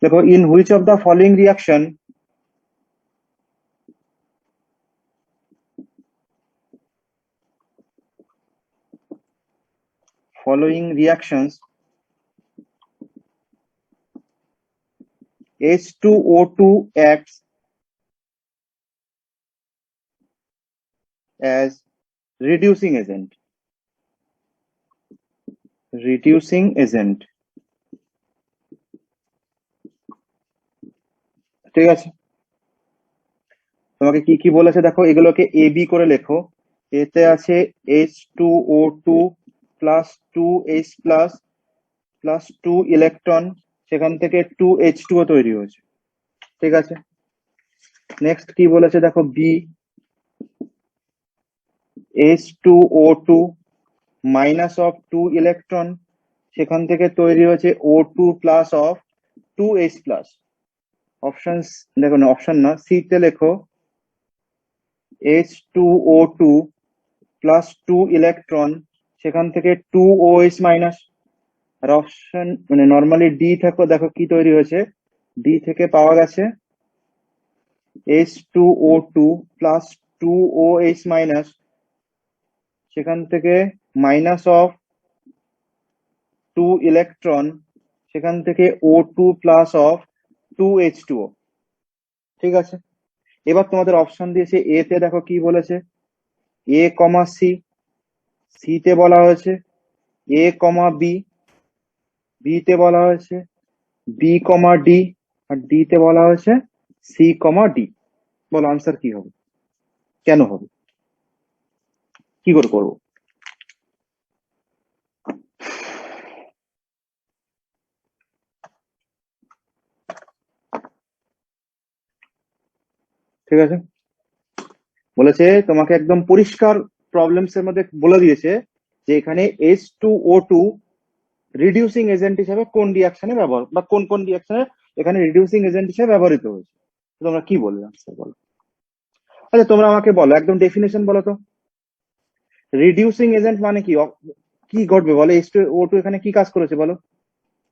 देखो in which of the following reactions H2O2 acts as reducing agent. ঠিক আছে, তোমাকে কি কি বলেছে দেখো, এগুলোকে এ বি করে লেখো। এতে আছে H2O2 plus 2H plus plus 2 electron, সেখান থেকে 2H2O তৈরি হয়েছে। ঠিক আছে, নেক্সট কি বলেছে দেখো, B H2O2 minus of 2 electron, সেখান থেকে তৈরি হয়েছে O2 plus of 2H plus. Option দেখো না, অপশন না, সি তে লেখো H2O2 প্লাস 2 ইলেকট্রন, সেখান থেকে 2OH মাইনাস। আর অপশন মানে নর্মালি ডি থেকে দেখো কি তৈরি হয়েছে, ডি থেকে পাওয়া গেছে H2O2 প্লাস 2OH মাইনাস, সেখান থেকে মাইনাস অফ 2 ইলেকট্রন, সেখান থেকে O2 প্লাস অফ 2H2O। ঠিক আছে, এবার তোমাদের অপশন দিয়েছে এ তে দেখো কি বলেছে, এ কমা সি, সি তে বলা হয়েছে এ কমা বি, বি তে বলা হয়েছে বি কমা ডি, আর ডি তে বলা হয়েছে সি কমা ডি। বলো আনসার কি হবে, কেন হবে, কি করে করবো? ঠিক আছে, বলেছে তোমাকে একদম পরিষ্কার প্রবলেমস এর মধ্যে বলে দিয়েছে যে এখানে H2O2 রিডিউসিং এজেন্ট হিসেবে কোন রিয়াকশনে ব্যবহার, বা কোন কোন রিয়াকশনে এখানে রিডিউসিং এজেন্ট হিসেবে ব্যবহৃত হয়েছে। তোমরা কি বলবে আনসার বলো। আচ্ছা তোমরা আমাকে বলো, একদম ডেফিনেশন বলো তো, রিডিউসিং এজেন্ট মানে কি, কি ঘটবে বলো, H2O2 এখানে কি কাজ করেছে বলো,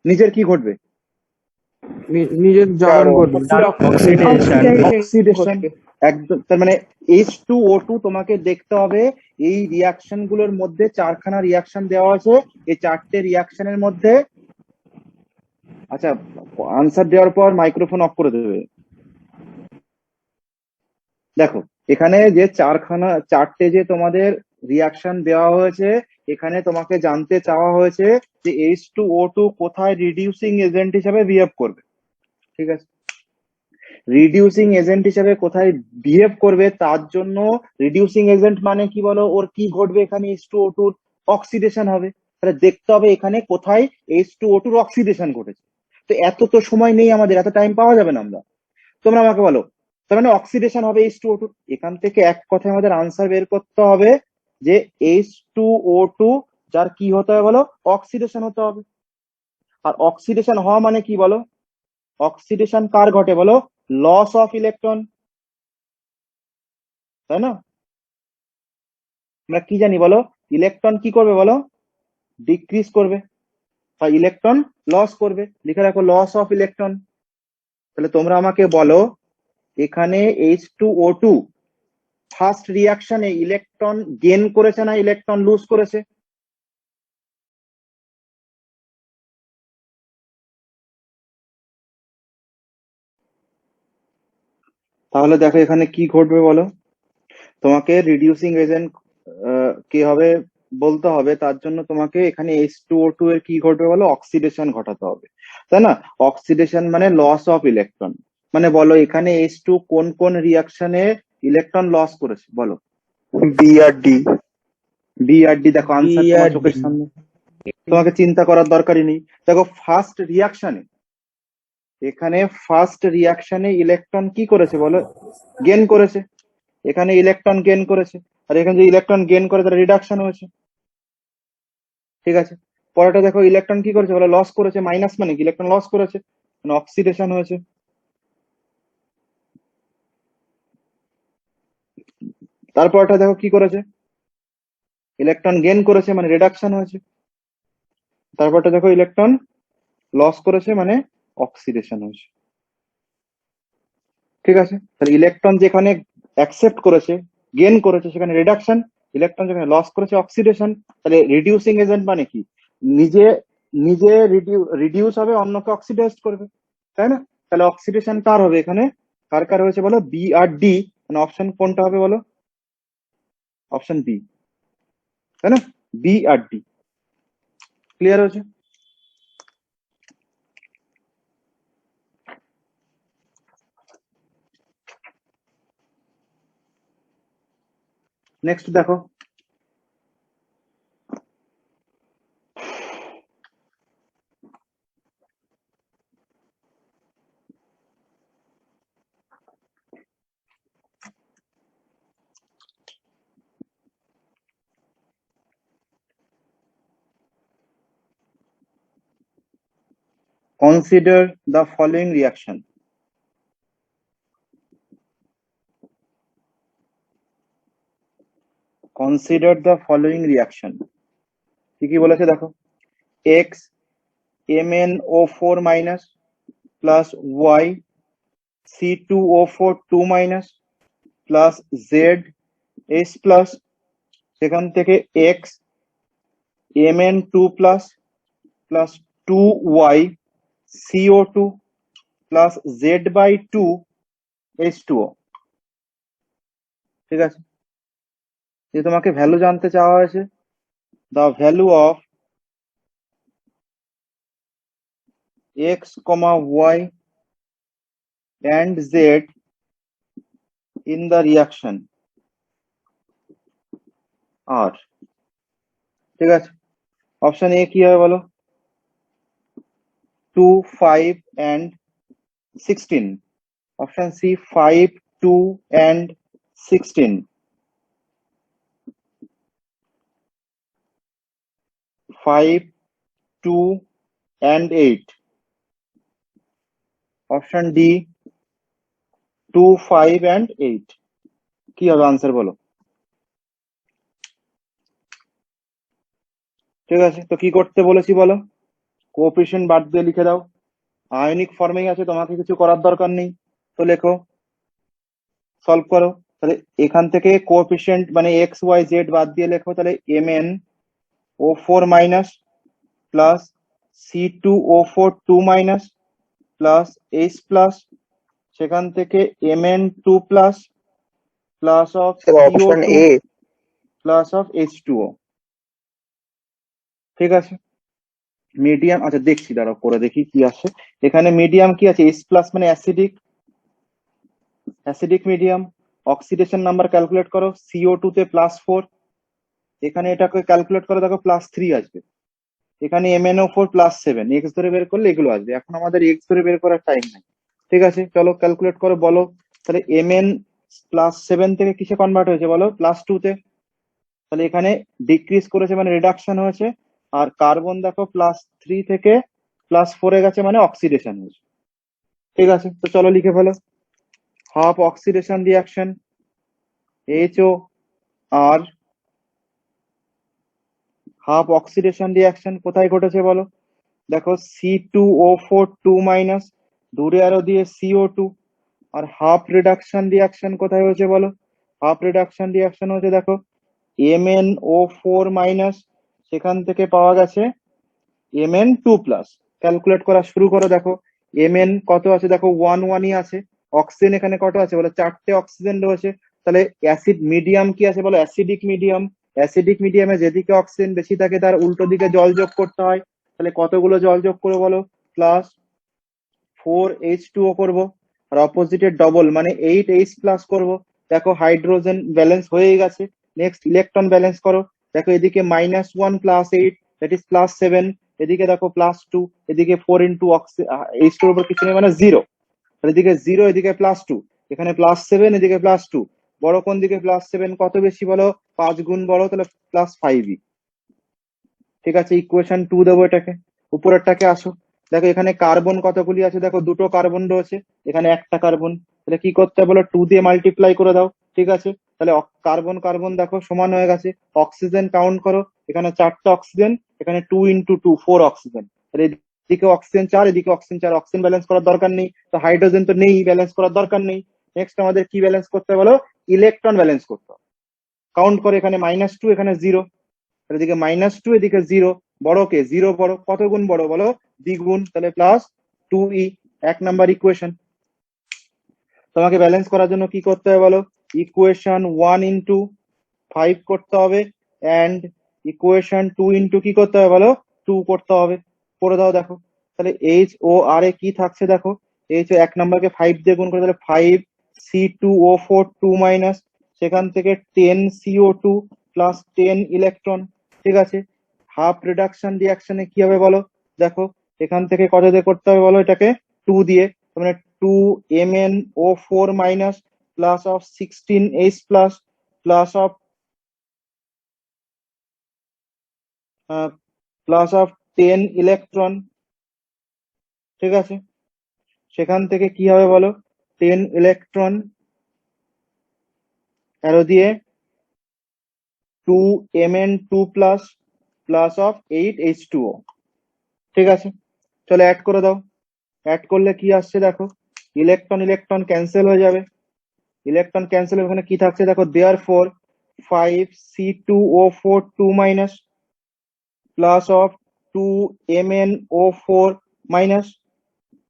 নিজের কি ঘটবে, নিজের জ্বলন ঘটবে, অক্সিডেশন। একদম, তার মানে H2O2 তোমাকে দেখতে হবে এই রিয়াকশন গুলোর মধ্যে চারখানা রিয়াকশন দেওয়া আছে, এই চারটে রিয়াকশনের মধ্যে। আচ্ছা আনসার দেওয়ার পর মাইক্রোফোন অফ করে দেবে। দেখো এখানে যে চারটে যে তোমাদের রিয়াকশন দেওয়া হয়েছে, এখানে তোমাকে জানতে চাওয়া হয়েছে যে H2O2 কোথায় রিডিউসিং এজেন্ট হিসেবে বিহেভ করবে। ঠিক আছে, রিডিউসিং এজেন্ট হিসেবে কোথায় বিহেভ করবে, তার জন্য রিডিউসিং এজেন্ট মানে কি বলো, ওর কি ঘটবে, এখানে H2O2 অক্সিডেশন হবে। তাহলে দেখতে হবে এখানে কোথায় H2O2 অক্সিডেশন ঘটেছে। তো এত তো সময় নেই আমাদের, এত টাইম পাওয়া যাবে না আমরা। তোমরা আমাকে বলো, তার মানে অক্সিডেশন হবে H2O2। এখান থেকে এক কথায় আমাদের আনসার বের করতে হবে যে H2O2 যার কি হতে হবে বলো, অক্সিডেশন হতে হবে। আর অক্সিডেশন হওয়া মানে কি বলো, অক্সিডেশন কার ঘটে বলো, লস অফ ইলেকট্রন, তাই না? আমরা কি জানি বলো, ইলেকট্রন কি করবে বলো, ডিক্রিজ করবে, বা ইলেকট্রন লস করবে। লিখে রাখো লস অফ ইলেকট্রন। তাহলে তোমরা আমাকে বলো, এখানে H2O2 ফার্স্ট রিয়াকশনে ইলেকট্রন গেইন করেছে না ইলেকট্রন লুজ করেছে? তাহলে দেখো এখানে কি ঘটবে বলো, তোমাকে রিডিউসিং এজেন্ট কি হবে বলতে হবে, তার জন্য তোমাকে এখানে H2O2 এর কি ঘটবে বলো, অক্সিডেশন ঘটাতে হবে, তাই না? অক্সিডেশন মানে লস অফ ইলেকট্রন। মানে বলো এখানে H2 কোন কোন রিয়াকশনে ইলেকট্রন লস করেছে বলো। বি আর ডি। বি আর ডি, দেখো আনসার তোমার চোখের সামনে, তোমাকে চিন্তা করার দরকারই নেই। দেখো ফার্স্ট রিয়াকশনে, এখানে ফার্স্ট রিয়াকশনে ইলেকট্রন কি করেছে বলো, গেন করেছে। এখানে ইলেকট্রন গেন করেছে, আর এখানে যে ইলেকট্রন গেন করে তার রিডাকশন হয়েছে। ঠিক আছে, পরেরটা দেখো ইলেকট্রন কি করেছে বলো, লস করেছে। মাইনাস মানে কি, ইলেকট্রন লস করেছে, মানে অক্সিডেশন হয়েছে। তারপরটা দেখো কি করেছে, ইলেকট্রন গেন করেছে, মানে রিডাকশন হয়েছে। তারপরটা দেখো ইলেকট্রন লস করেছে, মানে অক্সিডেশন হয়েছে। ঠিক আছে, তাহলে ইলেকট্রন যেখানে অ্যাকসেপ্ট করেছে, গেন করেছে, সেখানে রিডাকশন। ইলেকট্রন যেখানে লস করেছে, অক্সিডেশন। তাহলে রিডিউসিং এজেন্ট মানে কি? নিজে নিজে রিডিউস হবে, অন্যকে অক্সিডাইজ করবে, তাই না? তাহলে অক্সিডেশন কার হবে এখানে? কার কার হয়েছে বলো? বি আর ডি। মানে অপশন কোনটা হবে বলো? অপশন বি, তাই না? বি আর ডি। ক্লিয়ার হয়েছে? নেক্সট দেখো, consider the following reaction. Consider the following reaction. কি কি বলেছে দেখো? x MnO4 minus plus y C2O4 2 minus plus z H plus, সেখান থেকে x Mn2 plus plus 2y CO2 plus z by 2 H2O। ঠিক আছে, যে তোমাকে ভ্যালু জানতে চাওয়া হয়েছে, the value of x, y and z in the reaction are। ঠিক আছে, অপশন এ কি হবে বলো? 2, 5 and 16। Option C 5, 2 and 16। 5, 2 and 8। Option D 2, 5 and 8। কি হবে আনসার বলো? ঠিক আছে, তো কি করতে বলেছি বলো? কোএফিসিয়েন্ট বাদ দিয়ে লিখে দাও। আয়নিক ফর্মেই আছে, তোমাকে কিছু করার দরকার নেই। তো লেখো, সলভ করো। তাহলে এখান থেকে কোএফিসিয়েন্ট মানে এক্স ওয়াই জেড বাদ দিয়ে লেখো। তাহলে MnO4 minus plus C2O4 2 minus plus H plus, সেখান থেকে Mn2 plus plus of option CO2 A. Plus of H2O। ঠিক আছে, মিডিয়াম, আচ্ছা দেখছি, দাঁড়াও করে দেখি কি আসে। এখানে মিডিয়াম কি আছে? H প্লাস মানে acidic, acidic medium. Oxidation number calculate করো, CO2 তে +4, এখানে এটাকে ক্যালকুলেট করো, দেখো +3 আসবে। এখানে MnO4 +7, এক্স ধরে বের করলে এগুলো আসবে। এখন আমাদের এক্স ধরে বের করার টাইম নাই। ঠিক আছে, চলো ক্যালকুলেট করে বলো। তাহলে Mn +7 থেকে কিসে কনভার্ট হয়েছে বলো? +2 তে। তাহলে এখানে ডিক্রিজ করেছে মানে রিডাকশন হয়েছে। আর কার্বন দেখো +3 থেকে +4 এ গেছে মানে অক্সিডেশন হয়েছে। ঠিক আছে, তো চলো লিখে ফেলো। Half oxidation reaction HOR, half oxidation reaction কোথায় ঘটেছে বলো? দেখো C2O4 2 মাইনাস, দূরে আরো দিয়ে CO2। আর হাফ রিডাকশন রিয়াকশন কোথায় হয়েছে বলো? হাফ রিডাকশন রিয়াকশন হচ্ছে দেখো MnO4 মাইনাস, সেখান থেকে পাওয়া গেছে Mn2 প্লাস। ক্যালকুলেট করা শুরু করো। দেখো Mn কত আছে? দেখো 1 1ই আছে। অক্সিজেন এখানে কত আছে বলো? 4টে অক্সিজেন রয়েছে। তাহলে অ্যাসিড মিডিয়াম কি আছে বলো? Acidic medium. অ্যাসিডিক মিডিয়ামে যেদিকে অক্সিজেন বেশি থাকে তার উল্টো দিকে জল যোগ করতে হয়। তাহলে কতগুলো জল যোগ করবো বলো? +4H2O করবো। আর অপোজিটের ডবল মানে 8H প্লাস করবো। দেখো হাইড্রোজেন ব্যালেন্স হয়ে গেছে। নেক্সট ইলেকট্রন ব্যালেন্স করো। দেখো এদিকে -1 +8 দ্যাট ইজ +7, এদিকে দেখো +2, এদিকে 4 ইন্টু H2 এর উপর কিছু নেই মানে 0। এদিকে 0, এদিকে +2, এখানে +7, এদিকে +2। বড় কোন দিকে? +7। কত বেশি বলো? 5 গুণ বড়, তাহলে +5ই। ঠিক আছে, ইকুয়েশন 2 দেবো এটাকে। উপরেরটাকে আসো। দেখো এখানে কার্বন কতগুলি আছে? দেখো দুটো কার্বন রয়েছে, এখানে একটা কার্বন। তাহলে কি করতে হবে বলো? 2 দিয়ে মাল্টিপ্লাই করে দাও। ঠিক আছে, তাহলে কার্বন কার্বন দেখো সমান হয়ে গেছে। অক্সিজেন কাউন্ট করো, এখানে 4টে অক্সিজেন, এখানে 2 × 2 4 অক্সিজেন। তাহলে এদিকে অক্সিজেন 4, এদিকে অক্সিজেন 4, অক্সিজেন ব্যালেন্স করার দরকার নেই, তো হাইড্রোজেন তো নেই, ব্যালেন্স করার দরকার নেই। নেক্সট আমাদের কি ব্যালেন্স করতে হবে বলো? ইলেকট্রন ব্যালেন্স করতে হবে। কাউন্ট করে, এখানে -2, এখানে 0, এদিকে -2, এদিকে 0, বড় কে? 0 বড়, কত গুণ বড় বলো? দ্বিগুণ, তাহলে +2e, 1 নাম্বার ইকুয়েশন। তোমাকে ব্যালেন্স করার জন্য কি করতে হবে বলো? ইকুয়েশন 1 ইন্টু 5 করতে হবে, এন্ড ইকুয়েশন 2 ইন্টু কি করতে হবে বলো? 2 করতে হবে। করে দাও দেখো, তাহলে এইচ ও আর এ কি থাকছে দেখো, এইচ 1 নাম্বারকে 5 দিয়ে গুণ করে, তাহলে 5C2O4 2 সেখান থেকে 10CO2 প্লাস 10 ইলেকট্রন। ঠিক আছে, হাফ রিডাকশন রিয়াকশনে কি হবে বলো? দেখো এখান থেকে কত দিয়ে করতে হবে বলো? এটাকে 2 দিয়ে, তার মানে 2MnO4 plus of 16H plus of plus of 10 electron. ঠিক আছে, সেখান থেকে কি হবে বলো? 10 ইলেকট্রন অ্যারো দিয়ে 2Mn2 প্লাস অফ 8H2O। ঠিক আছে, চলো অ্যাড করে দাও। অ্যাড করলে কি আসছে দেখো, ইলেকট্রন ইলেকট্রন ক্যান্সেল হয়ে যাবে, ইলেকট্রন ক্যান্সেল, ওখানে কি থাকছে দেখো, therefore 5C2O4 2 plus of 2MnO4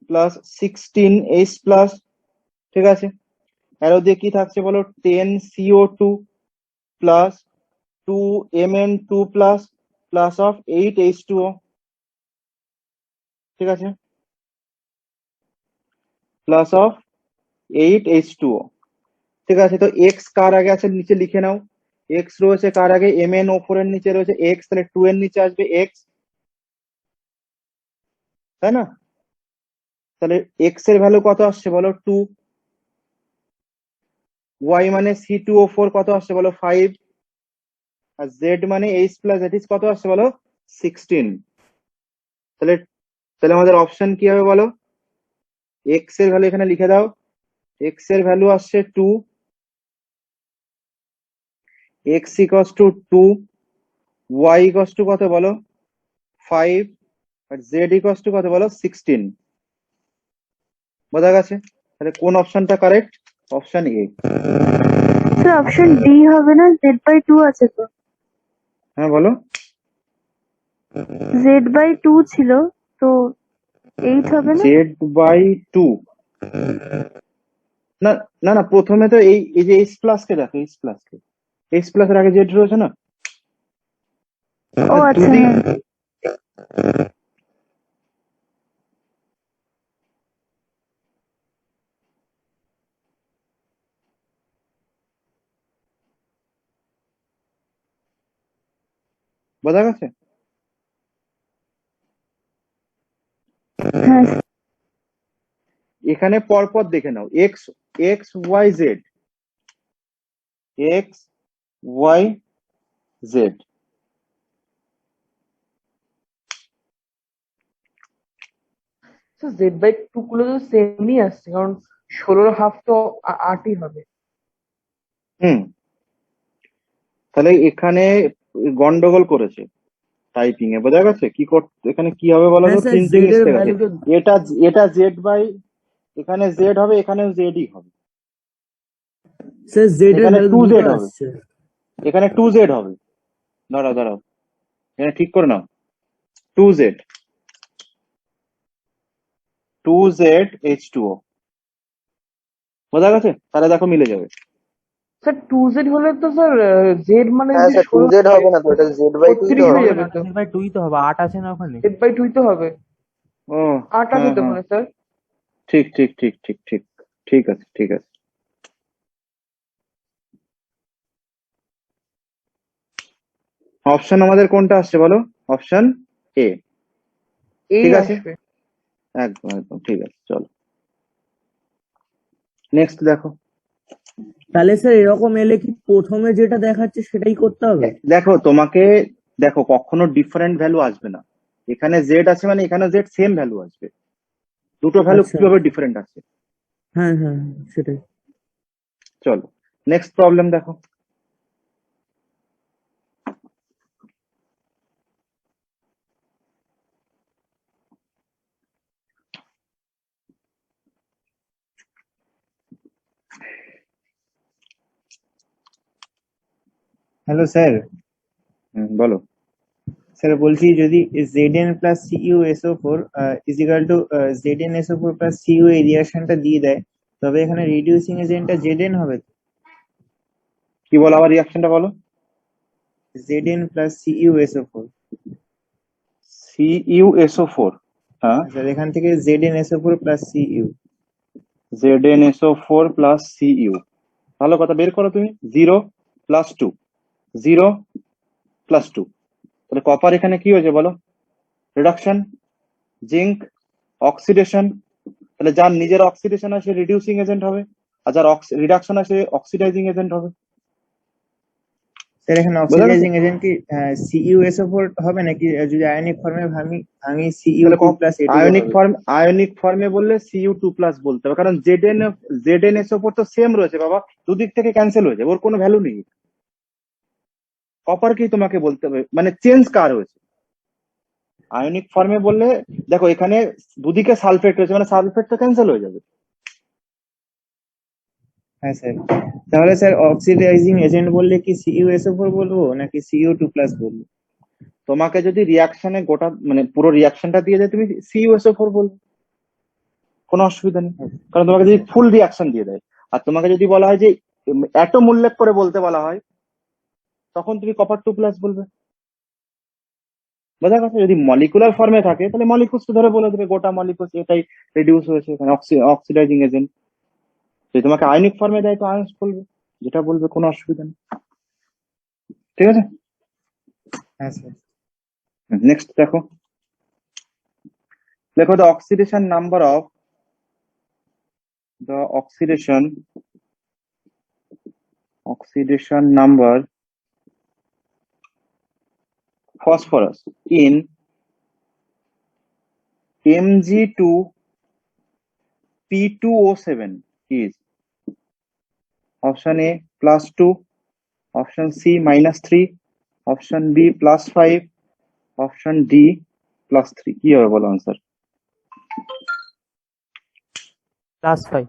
plus 16H plus. ঠিক আছে, অ্যারো দিয়ে কি থাকছে বলো? 10CO2 plus 2Mn2 plus of 8H2O। ঠিক আছে, প্লাস অফ 8H2O। ঠিক আছে, তো এক্স কার আগে আছে নিচে লিখে নাও। এক্স রয়েছে কার আগে? MnO4 এর নিচে রয়েছে এক্স, তাহলে 2 এর নিচে আসবে এক্স, তাই না? তাহলে এক্স এর ভ্যালু কত আসছে বলো? 2। ওয়াই মানে C2O4 কত আসছে বলো? 5। আর জেড মানে H প্লাস দ্যাট ইজ কত আসছে বলো? 16। তাহলে তাহলে আমাদের অপশন কি হবে বলো? এক্স এর ভ্যালু এখানে লিখে দাও, এক্স এর ভ্যালু আসছে 2, x equals to 2, y equals to কত বলো? 5, আর জেড ইকস টু কত বলো? 16। বোঝা গেছে? তাহলে কোন অপশনটা correct? Option A. Sir option D হবে না? Z/2 আছে তো। হ্যাঁ বলো। Z/2 ছিল তো 8 হবে না? Z/2, না না না, প্রথমে তো এই যে এইচ প্লাস কে দেখো, এইচ প্লাস কে, এইচ প্লাস এর আগে জেড রয়েছে না? ও আচ্ছা, যদি হ্যাঁ। বোঝা গেছে? হ্যাঁ এখানে পরপর দেখে নাও, X X Y Z, X Y Z. তো Z/2 গুলো তো সেমই আসছে, কারণ 16 হাফ তো 8ই হবে। হুম, তাহলে এখানে গন্ডগোল করেছে টাইপিং এ। বোঝা গেছে কি করতে? এখানে কি হবে বলো হ্যাঁ তো? স্যার, প্রিন্টিং জেড এর মিস্টেক আছে। ভ্যালু তো এটা এটা জেড বাই, এখানে জেড হবে, এখানেও জেডই হবে, স্যার জেড এর এখানে ভ্যালু টু দুটো জেড হবে, আসছে। এখানে 2Z হবে। দাঁড়াও দাঁড়াও, এখানে ঠিক করে নাও, 2Z, 2ZH2O। বোঝা গেছে? তাহলে দেখো মিলে যাবে। স্যার 2Z হলে তো স্যার জেড মানে হ্যাঁ যদি স্যার, 16 2Z হয় হবে না তো, এটা Z/2 তো 32 হয়ে হবে। হবে যাবে না, তো। Z/2 তো হবে, 8 আছে না ওখানে। Z/2 তো হবে, ও 8 আছে হ্যাঁ তো হ্যাঁ, ওখানে স্যার। ঠিক ঠিক ঠিক ঠিক ঠিক, ঠিক আছে ঠিক আছে। অপশন আমাদের কোনটা আসছে বলো? Option A. এই ঠিক আছে, আসবে। একদম একদম ঠিক আছে। চলো নেক্সট দেখো। তাহলে স্যার এরকম এলে কি প্রথমে যেটা দেখাচ্ছে সেটাই করতে হবে? দেখো তোমাকে, দেখো কখনো ডিফারেন্ট ভ্যালু আসবে না। এখানে জেড আছে মানে এখানে জেড সেম ভ্যালু আসবে, দুটো ভ্যালু আচ্ছা, কিভাবে ডিফারেন্ট আছে? হ্যাঁ হ্যাঁ হ্যাঁ, সেটাই। চলো নেক্সট প্রবলেম দেখো। Hello sir. বলো। স্যার বলছি যদি Zn plus CuSO4 is equal to ZnSO4 plus Cu এই রিয়াকশনটা দিয়ে দেয়, তবে এখানে রিডিউসিং এজেন্টটা Zn হবে তো? কি বলো, আবার রিয়াকশনটা বলো। Zn plus CuSO4। CuSO4, হ্যাঁ, স্যার এখান থেকে ZnSO4 plus Cu। ZnSO4 plus Cu। ভালো কথা, বের করো তুমি। 0 + 2, 0 + 2, তাহলে কপার এখানে কি হয়েছে বলো? রিডাকশন। জিঙ্ক অক্সিডেশন, তাহলে যার নিজের অক্সিডেশন আছে রিডিউসিং এজেন্ট হবে, আর যার রিডাকশন আছে অক্সিডাইজিং এজেন্ট হবে। স্যার এখানে বোঝা গেছে? অক্সিডাইজিং এজেন্ট কি CuSO4 হবে নাকি? যদি আয়নিক ফর্মে ভাঙি তাহলে Cu2 প্লাস A2 হবে। আয়নিক ফর্মে বললে Cu2+ বলতে হবে, কারণ ZnSO4 তো সেম রয়েছে বাবা, দুদিক থেকে ক্যান্সেল হয়ে যাবে, ওর কোনো ভ্যালু নেই। কপারকেই তোমাকে বলতে হবে, মানে চেঞ্জ কার হয়েছে। আয়নিক ফর্মে বললে দেখো এখানে দুদিকে সালফেট রয়েছে, মানে সালফেট তো ক্যান্সেল হয়ে যাবে। হ্যাঁ স্যার, তাহলে স্যার অক্সিডাইজিং এজেন্ট বললে কি CuSO4 বলবো নাকি Cu2 প্লাস বলবো? তোমাকে যদি রিয়াকশনে গোটা মানে পুরো রিয়াকশনটা দিয়ে দেয়, তুমি CuSO4 বলবে, কোনো অসুবিধা নেই। কারণ তোমাকে যদি ফুল রিয়াকশন দিয়ে দেয়, আর তোমাকে যদি বলা হয় যে অ্যাটম উল্লেখ করে বলতে বলা হয়, তখন তুমি Copper 2+ বলবে। বোঝা গেছে? যদি মলিকুলার ফর্মে থাকে তাহলে মলিকুলস ধরে বলে দেবে গোটা মলিকুলস এটাই রিডিউস হয়েছে, এখানে অক্সিডাইজিং এজেন্ট। যদি তোমাকে আয়নিক ফর্মে দেয় তো আয়ন্স বলবে, যেটা বলবে, কোনো অসুবিধা নেই। ঠিক আছে, হ্যাঁ স্যার। নেক্সট দেখো। দেখো the oxidation number of the oxidation number phosphorus in Mg2P2O7 is option A +2, option C -3, option B +5, option D +3। কি হবে বলো আনসার? +5।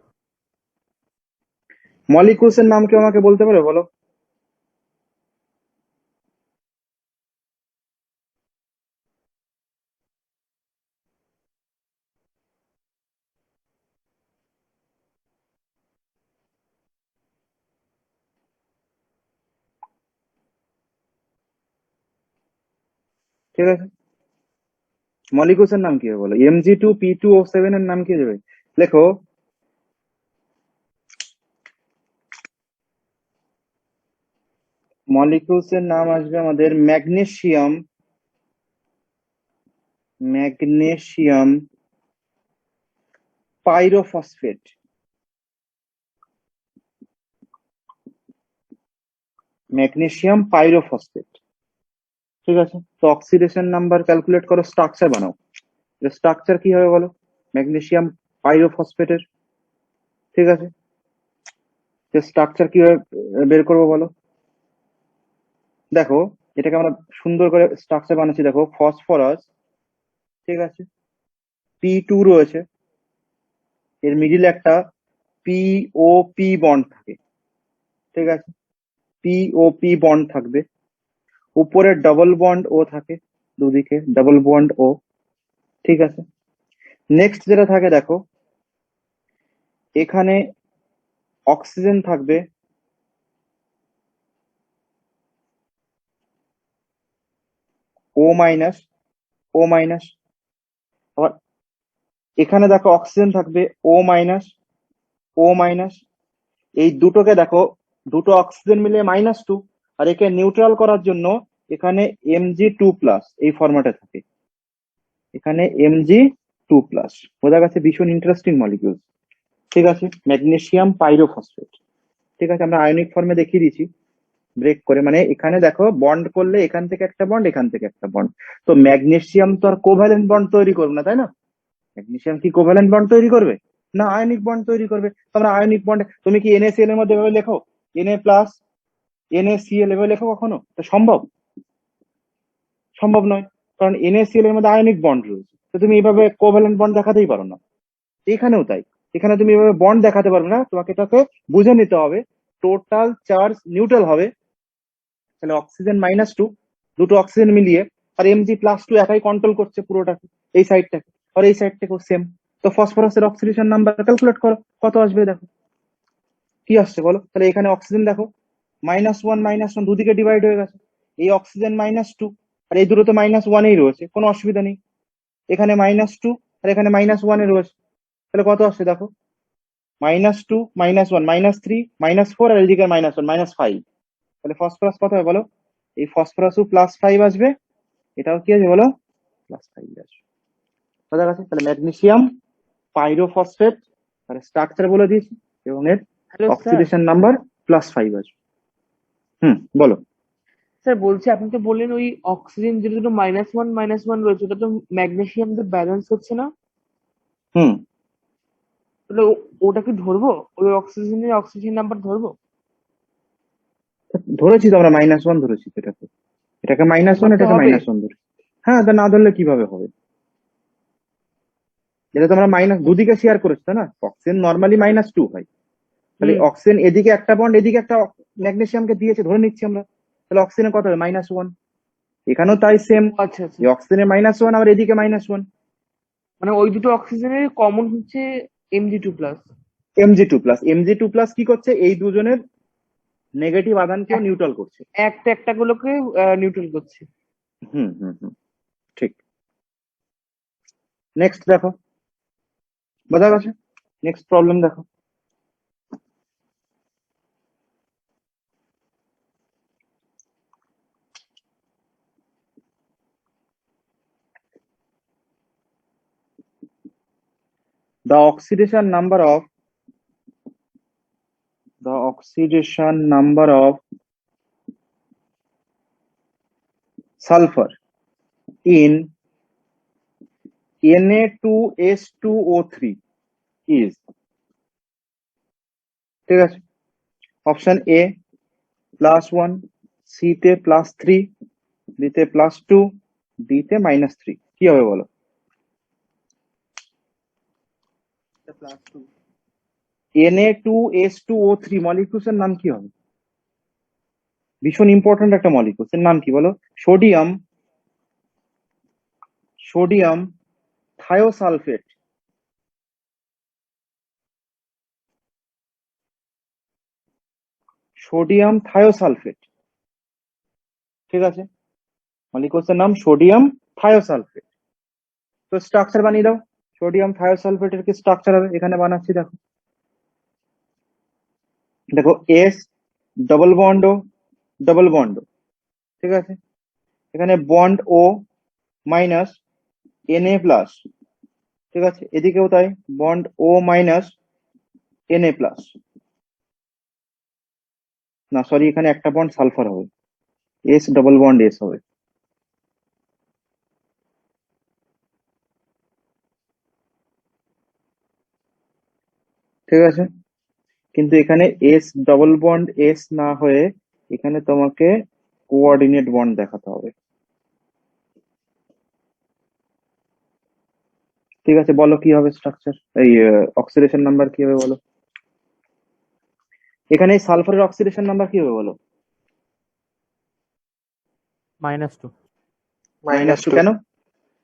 মলিকুলস এর নাম কি আমাকে বলতে পারো বলো? ঠিক আছে, মলিকুলস এর নাম কি হবে বলো? Mg2P2O7 এর নাম কি হবে? লেখো মলিকুলস এর নাম আসবে আমাদের ম্যাগনেসিয়াম পাইরোফসফেট। Magnesium pyrophosphate. ঠিক আছে, তো অক্সিডেশন নাম্বার ক্যালকুলেট করো, স্ট্রাকচার বানাও। স্ট্রাকচার কি হবে বলো ম্যাগনেসিয়াম পাইরোফসফেটের? ঠিক আছে, স্ট্রাকচার কিভাবে বের করবো বলো? দেখো এটাকে আমরা সুন্দর করে স্ট্রাকচার বানাচ্ছি। দেখো ফসফরাস, ঠিক আছে, P2 রয়েছে, এর মিডিল একটা POP বন্ড থাকে। ঠিক আছে, POP বন্ড থাকবে, উপরে ডাবল বন্ড ও থাকে, দুদিকে ডাবল বন্ড ও। ঠিক আছে, নেক্সট যেটা থাকে দেখো, এখানে অক্সিজেন থাকবে, O-, আবার এখানে দেখো অক্সিজেন থাকবে O-, এই দুটোকে দেখো, দুটো অক্সিজেন মিলে -2, আর একে নিউট্রাল করার জন্য এখানে Mg2+ এই ফরম্যাটে থাকে, এখানে Mg2+। বোঝা গেছে? ভীষণ ইন্টারেস্টিং মলিকিউল। ঠিক আছে, ম্যাগনেসিয়াম পাইরোফসফেট। ঠিক আছে, আমরা আয়নিক ফর্মে দেখিয়ে দিয়েছি ব্রেক করে, মানে এখানে দেখো বন্ড করলে এখান থেকে একটা বন্ড, এখান থেকে একটা বন্ড। তো ম্যাগনেসিয়াম তো আর কোভ্যালেন্ট বন্ড তৈরি করবে না, তাই না? ম্যাগনেসিয়াম কি কোভ্যালেন্ট বন্ড তৈরি করবে? না, আয়নিক বন্ড তৈরি করবে। তোমরা আয়নিক বন্ড, তুমি কি NaCl এর মধ্যে এভাবে লেখো Na+, NaCl এভাবে লেখো কখনো? তো সম্ভব নয়, কারণ NaCl এর মধ্যে আয়নিক বন্ড রয়েছে, তো তুমি এইভাবে কোভ্যালেন্ট বন্ড দেখাতেই পারো না। এখানেও তাই, এখানে তুমি এভাবে বন্ড দেখাতে পারবে না, তোমাকে এটাকে বুঝে নিতে হবে টোটাল চার্জ নিউট্রাল হবে, তাহলে অক্সিজেন -2, দুটো অক্সিজেন মিলিয়ে আর Mg+2 একাই কন্ট্রোল করছে পুরোটাকে, এই সাইডটাকে, আর এই সাইডটাকেও সেম। তো ফসফরাসের অক্সিডেশন নাম্বার ক্যালকুলেট করো, কত আসবে দেখো, কি আসছে বলো। তাহলে এখানে অক্সিজেন দেখো -1 -1 দুদিকে ডিভাইড হয়ে গেছে, এই অক্সিজেন -2 আর এই দুটো তো -1এই রয়েছে, কোনো অসুবিধা নেই। এখানে -2 আর এখানে -1 এ রয়েছে, তাহলে কত আসছে দেখো, -2 -1 -3 -4 আর এদিকে -1 -5। তাহলে ফসফরাস কত হবে বলো, এই ফসফরাসও +5 আসবে, এটাও কি আছে বলো, +5 আসবে। বোঝা গেছে? তাহলে ম্যাগনেসিয়াম পাইরোফসফেট, আর স্ট্রাকচার বলে দিয়েছি, এবং এর হ্যালো স্যার। অক্সিডেশন নাম্বার +5 আসবে। বলো। স্যার বলছি, আপনি তো বললেন ওই অক্সিজেন যেটা দুটো -1 রয়েছে, ওটা তো ম্যাগনেসিয়াম দিয়ে ব্যালেন্স হচ্ছে না, হুম তাহলে ওটা কি ধরবো, ওই অক্সিজেন নাম্বার ধরবো? ধরেছি তো আমরা -1 ধরেছি তো এটাকে, এটাকে -1 ধরতে এটাকে হবে? -1 ধরেছি। হ্যাঁ, তা না ধরলে কিভাবে হবে, এটা তো আমরা দুদিকে শেয়ার করেছি তাই না, অক্সিজেন নর্মালি -2 হয়, তাহলে হুম। অক্সিজেন এদিকে একটা বন্ড এদিকে একটা ম্যাগনেসিয়ামকে দিয়েছে ধরে নিচ্ছি আমরা, তাহলে অক্সিজেন কত হবে -1, এখানেও তাই সেম, আচ্ছা আচ্ছা, এই অক্সিজেনের -1 আবার এদিকে -1। মানে ওই দুটো অক্সিজেনের কমন হচ্ছে Mg2+। Mg2+ কি করছে, এই দুজনের নেগেটিভ আধানকেও নিউট্রাল করছে। একটা একটা গুলোকে নিউট্রাল করছে। হুম হুম হুম ঠিক। নেক্সট দেখো, বোঝা গেছে? নেক্সট প্রবলেম দেখো। The oxidation number of sulfur in Na2S2O3 is, ঠিক আছে, অপশন এ +1, সি তে +3, বি তে +2, ডি তে -3। কি হবে বলো? Na2S2O3 মলিকিউলস এর নাম কি হবে? ভীষণ ইম্পর্ট্যান্ট একটা মলিকিউলস এর নাম কি বলো? Sodium thiosulphate. সোডিয়াম থায়োসালফেট, ঠিক আছে, মলিকিউলস এর নাম সোডিয়াম থায়োসালফেট। তো স্ট্রাকচার বানিয়ে দাও, সোডিয়াম থায়োসালফেটের কি স্ট্রাকচার হবে, এখানে বানাচ্ছি দেখো। দেখো এস ডবল বন্ড ও ডবল বন্ড, ঠিক আছে, এখানে বন্ড ও মাইনাস Na+, ঠিক আছে, এদিকেও তাই, বন্ড ও মাইনাস Na+, না সরি, এখানে একটা বন্ড সালফার হবে, এস ডবল বন্ড এস হবে। ঠিক আছে, কিন্তু এখানে এস ডবল বন্ড এস না হয়ে এখানে তোমাকে কোঅর্ডিনেট বন্ড দেখাতে হবে। ঠিক আছে, বলো কি হবে স্ট্রাকচার, এই অক্সিডেশন নাম্বার কি হবে বলো, এখানে সালফারের অক্সিডেশন নাম্বার কি হবে বলো? -2। -2 কেন?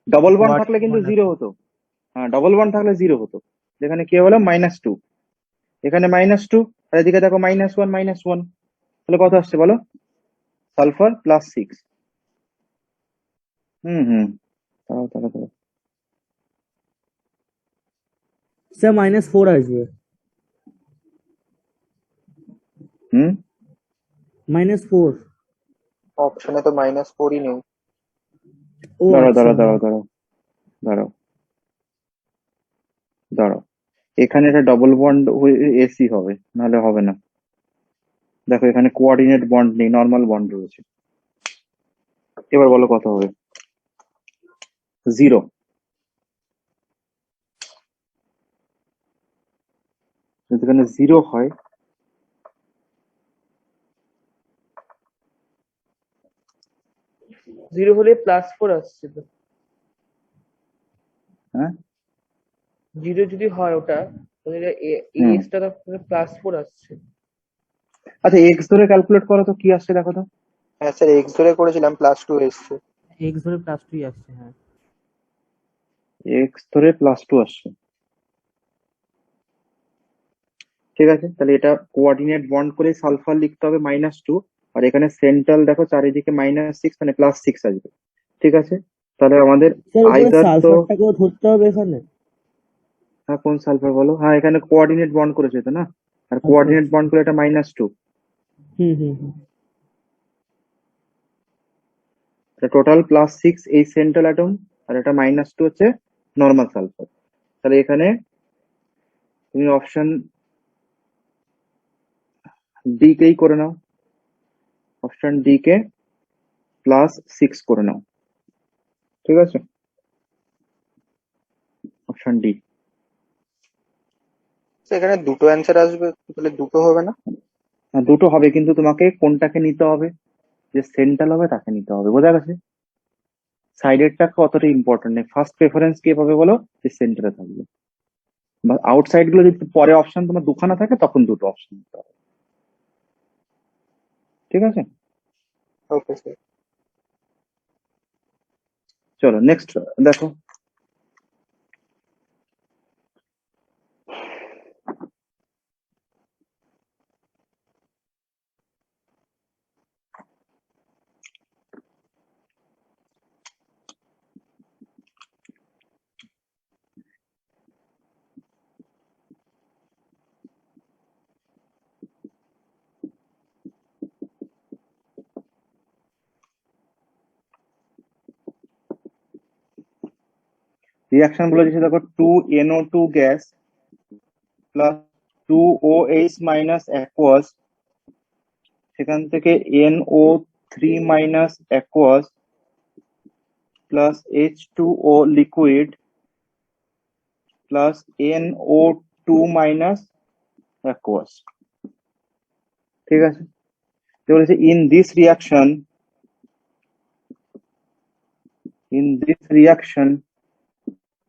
Double bond What? থাকলে কিন্তু 0 হতো, হ্যাঁ ডবল বন্ড থাকলে 0 হতো, এখানে কি হলো -2, এখানে -2 আর এদিকে দেখো -1 -1, তাহলে কত আসছে বলো, সালফার +6। হুম তাও তাও তাও স্যার -4 আসবে। হুম -4। অপশনে তো -4ই নেই। ও দাঁড়াও আচ্ছা। দাঁড়াও দাঁড়াও দাঁড়াও দাঁড়াও দাঁড়াও, এখানে এটা ডবল বন্ড এসি হবে, নাহলে হবে না। দেখো এখানে কোঅর্ডিনেট বন্ড নেই, নর্মাল বন্ড রয়েছে। এবার বলো কত হবে? 0। যদি এখানে 0 হয়, 0 হলে +4 আসছে তো। হ্যাঁ 0 যদি হয় ওটা, তাহলে হুম এসটা +4 আসছে। আচ্ছা, এক্স ধরে ক্যালকুলেট করো তো কি আসছে দেখো তো, হ্যাঁ স্যার, এক্স ধরে করেছিলাম, +2 এসছে। এক্স ধরে +2 আসছে, হ্যাঁ। এক্স ধরে +2 আসছে, ঠিক আছে। তাহলে এটা কোঅর্ডিনেট বন্ড করে সালফার লিখতে হবে -2, আর এখানে সেন্ট্রাল দেখো চারিদিকে -6 মানে +6 আসবে, ঠিক আছে। তাহলে আমাদের স্যার উপরে আইদার তো, সালফারটাকেও ধরতে হবে এখানে? হ্যাঁ কোন সালফার বলো, হ্যাঁ এখানে কোঅর্ডিনেট বন্ড করেছে তো না, আর আচ্ছা কোঅর্ডিনেট আচ্ছা। বন্ড করে এটা -2, হুম। টোটাল +6 এই সেন্ট্রাল অ্যাটম, আর এটা -2 হচ্ছে নর্মাল সালফার। তাহলে এখানে তুমি অপশন ডি কেই করে নাও, অপশন ডি কে +6 করে নাও, ঠিক আছে, অপশন ডি। এখানে দুটো অ্যান্সার আসবে, তাহলে দুটো হবে না? দুটো হবে, কিন্তু তোমাকে কোনটাকে নিতে হবে, যে সেন্ট্রাল হবে তাকে নিতে হবে, বোঝা গেছে। সাইডেরটা অতটা ইম্পর্টেন্ট নেই, ফার্স্ট প্রেফারেন্স কে পাবে বলো, যে সেন্টারে থাকবে, বা আউটসাইড গুলো যদি পরে অপশন তোমার দুখানা থাকে তখন দুটো অপশন নিতে হবে, ঠিক আছে। Okay sir. চলো নেক্সট দেখো। রিয়াকশন বলে দিচ্ছে দেখো, 2NO2 gas plus 2OH minus aqueous, সেখান থেকে NO3 minus aqueous plus H2O liquid plus NO2 minus aqueous, ঠিক আছে। তো বলেছে ইন দিস রিয়াকশন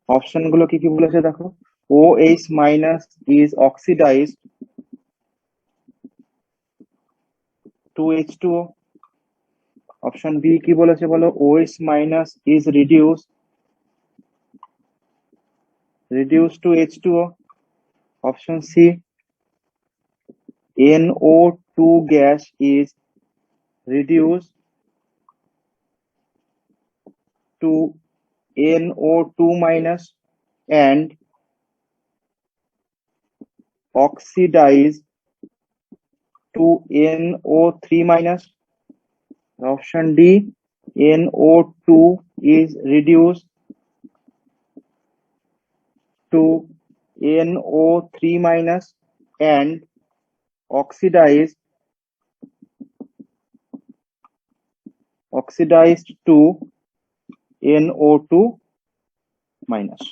অপশন গুলো কি কি বলেছে দেখো, OH minus is oxidised to H2O, option B কি বলেছে বলো, OH minus is reduce to H2O, option C NO2 gas is reduce to NO2 minus and oxidized to NO3 minus, option D NO2 is reduced to NO3 minus and oxidized to NO2 minus.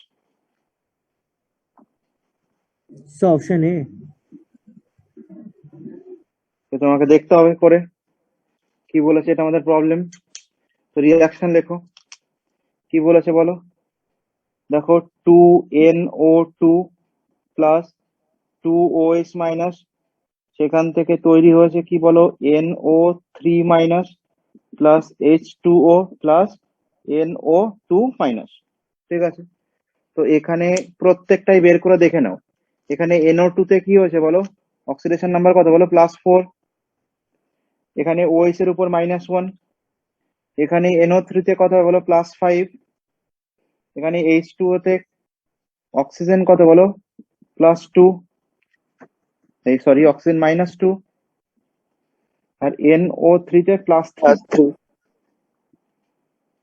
So option A. তো তোমাকে দেখতে হবে করে কি বলেছে, এটা আমাদের problem. তো রিঅ্যাকশন লেখো, কি বলেছে বলো, দেখো 2NO2 প্লাস 2OH মাইনাস, সেখান থেকে তৈরি হয়েছে কি বলো, NO3 minus plus H2O plus NO2 minus, ঠিক আছে। তো এখানে প্রত্যেকটাই বের করে দেখে নাও। এখানে NO2 তে কি হয়েছে বলো, অক্সিডেশন নাম্বার কত বলো, +4, এখানে OH এর উপর -1, এখানে NO3 তে কত বলো, +5, এখানে H2O তে অক্সিজেন কত বলো, +2, এই সরি অক্সিজেন -2, আর NO3 তে +3। +3।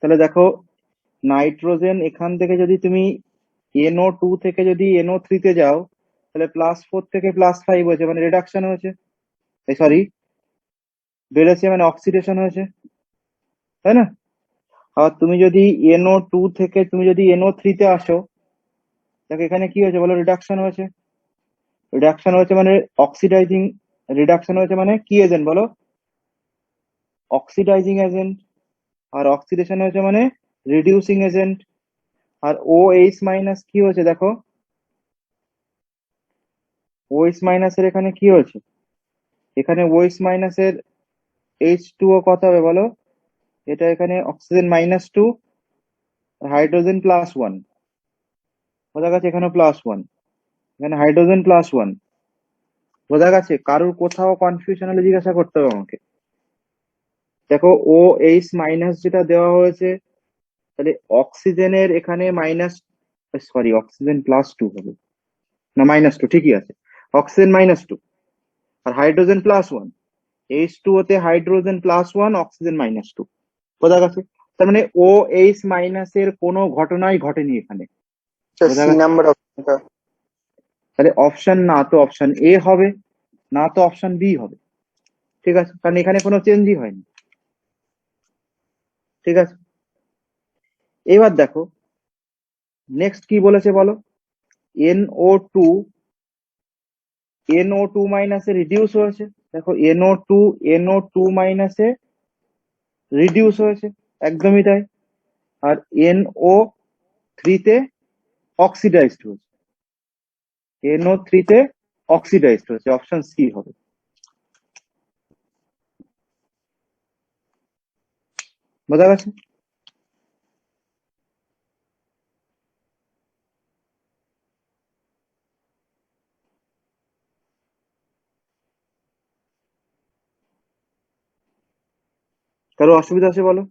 তাহলে দেখো নাইট্রোজেন এখান থেকে যদি তুমি NO2 থেকে যদি NO3 তে যাও, তাহলে +4 থেকে +5 হয়েছে, মানে রিডাকশন হয়েছে, এই সরি বেড়েছে মানে অক্সিডেশন হয়েছে, তাই না। আর তুমি যদি NO2 থেকে তুমি যদি NO3 তে আসো, দেখো এখানে কি হয়েছে বলো, রিডাকশন হয়েছে। রিডাকশন হয়েছে মানে অক্সিডাইজিং, রিডাকশন হয়েছে মানে কি এজেন্ট বলো, অক্সিডাইজিং এজেন্ট, আর অক্সিডেশন হয়েছে মানে রিডিউসিং এজেন্ট। আর OH মাইনাস কি হয়েছে দেখো, OH মাইনাসের এখানে কি হয়েছে, এখানে OH মাইনাসের H2O কত হবে বলো? এটা এখানে অক্সিজেন -2, হাইড্রোজেন +1, বোঝা গেছে? এখানে +1, এখানে হাইড্রোজেন +1, বোঝা গেছে? কারোর কোথাও কনফিউশন হলে জিজ্ঞাসা করতে হবে আমাকে। দেখো OH- যেটা দেওয়া হয়েছে, তাহলে অক্সিজেনের এখানে অক্সিজেন +2 হবে না, -2, ঠিকই আছে। অক্সিজেন -2 আর হাইড্রোজেন +1, H2O তে হাইড্রোজেন +1, অক্সিজেন -2, বোঝা গেছে? তার মানে OH- এর কোনো ঘটনাই ঘটেনি এখানে, বোঝা সি গেছে? নাম্বার অপশনটা। তাহলে অপশন না তো অপশন এ হবে, না তো অপশন বি হবে, ঠিক আছে? কারণ এখানে কোনো চেঞ্জই হয়নি, ঠিক আছে? এবার দেখো নেক্সট কি বলেছে বলো। NO2 NO2- এ রিডিউস হয়েছে। দেখো NO2 এ রিডিউস হয়েছে, একদমই তাই। আর NO3 তে অক্সিডাইজড হয়েছে, NO3 তে অক্সিডাইজড হয়েছে, অপশন সি হবে। বোঝা গেছে? কারো অসুবিধা আছে বলো?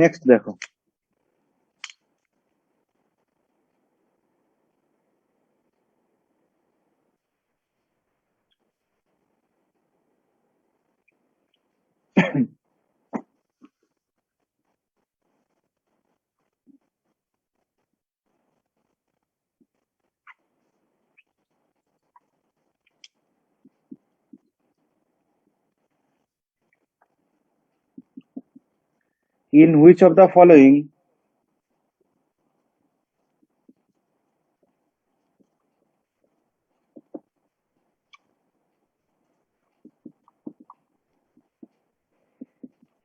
নেক্সট দেখো, in which of the following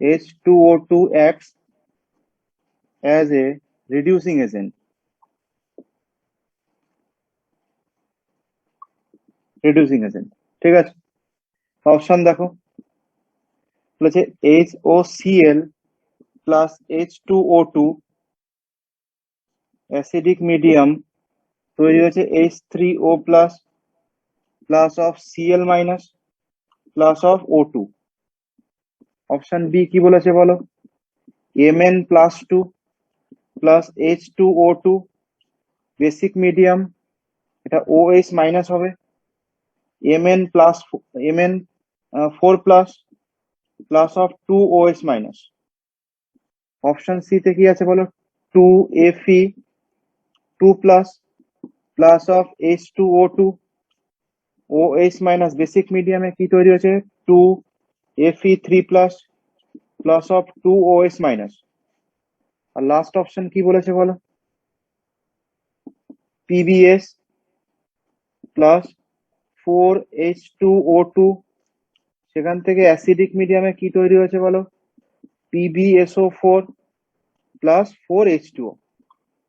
H2O2 acts as a reducing agent? Reducing agent, ঠিক আছে? অপশন দেখো, বলেছে HOCl plus H2O2 acidic medium তৈরি হয়েছে H3O plus plus of Cl minus plus of O2। Option B কি বলেছে বলো? Mn+2 plus H2O2 basic medium, এটা OH মাইনাস হবে, Mn4 plus plus of 2OH minus. Option C তে কি আছে বলো? 2Fe2 plus plus of H2O2 OH minus basic মিডিয়ামে কি তৈরি হয়েছে? 2Fe3 plus plus of 2OH minus. আর লাস্ট অপশন কি বলেছে বলো? PbS প্লাস 4H2O2, সেখান থেকে অ্যাসিডিক মিডিয়ামে কি তৈরি হয়েছে বলো? PbSO4 plus 4H2O।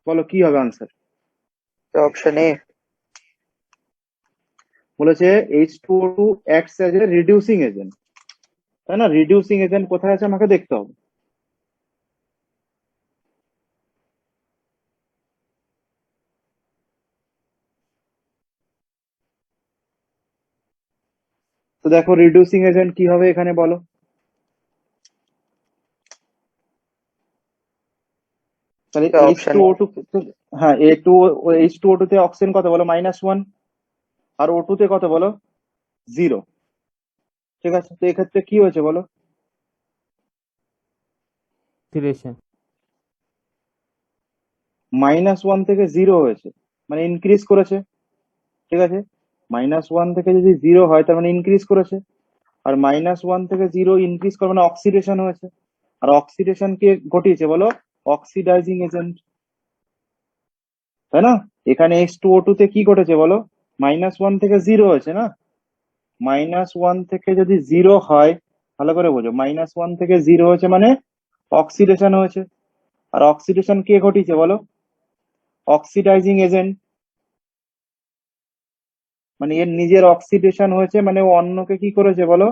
বলো কি হবে আনসার? Option A. বলেছে H2O2 acts as a reducing agent, তাই না? রিডিউসিং এজেন্ট কোথায় আছে আমাকে দেখতে হবে। তো দেখো রিডিউসিং এজেন্ট কি হবে এখানে বলো? তাহলে অপশন H2O2, হ্যাঁ H2O2 তে অক্সিজেন কত বলো? -1। আর O2 তে কত বলো? 0, ঠিক আছে? তো এক্ষেত্রে কি হয়েছে বলো? অক্সিডেশন। -1 থেকে 0 হয়েছে, মানে ইনক্রিজ করেছে, ঠিক আছে? -1 থেকে যদি 0 হয় তার মানে ইনক্রিজ করেছে, আর -1 থেকে 0 ইনক্রিজ করে মানে অক্সিডেশন হয়েছে। আর অক্সিডেশন কে ঘটিয়েছে বলো? অক্সিডাইজিং এজেন্ট, তাই না? এখানে H2O2 তে কি ঘটেছে বলো? -1 থেকে 0 হয়েছে না? -1 থেকে যদি 0 হয়, ভালো করে বোঝো, -1 থেকে 0 হয়েছে মানে অক্সিডেশন হয়েছে। আর অক্সিডেশন কে ঘটিয়েছে বলো? অক্সিডাইজিং এজেন্ট, মানে এর নিজের অক্সিডেশন হয়েছে, মানে ও অন্যকে কি করেছে বলো?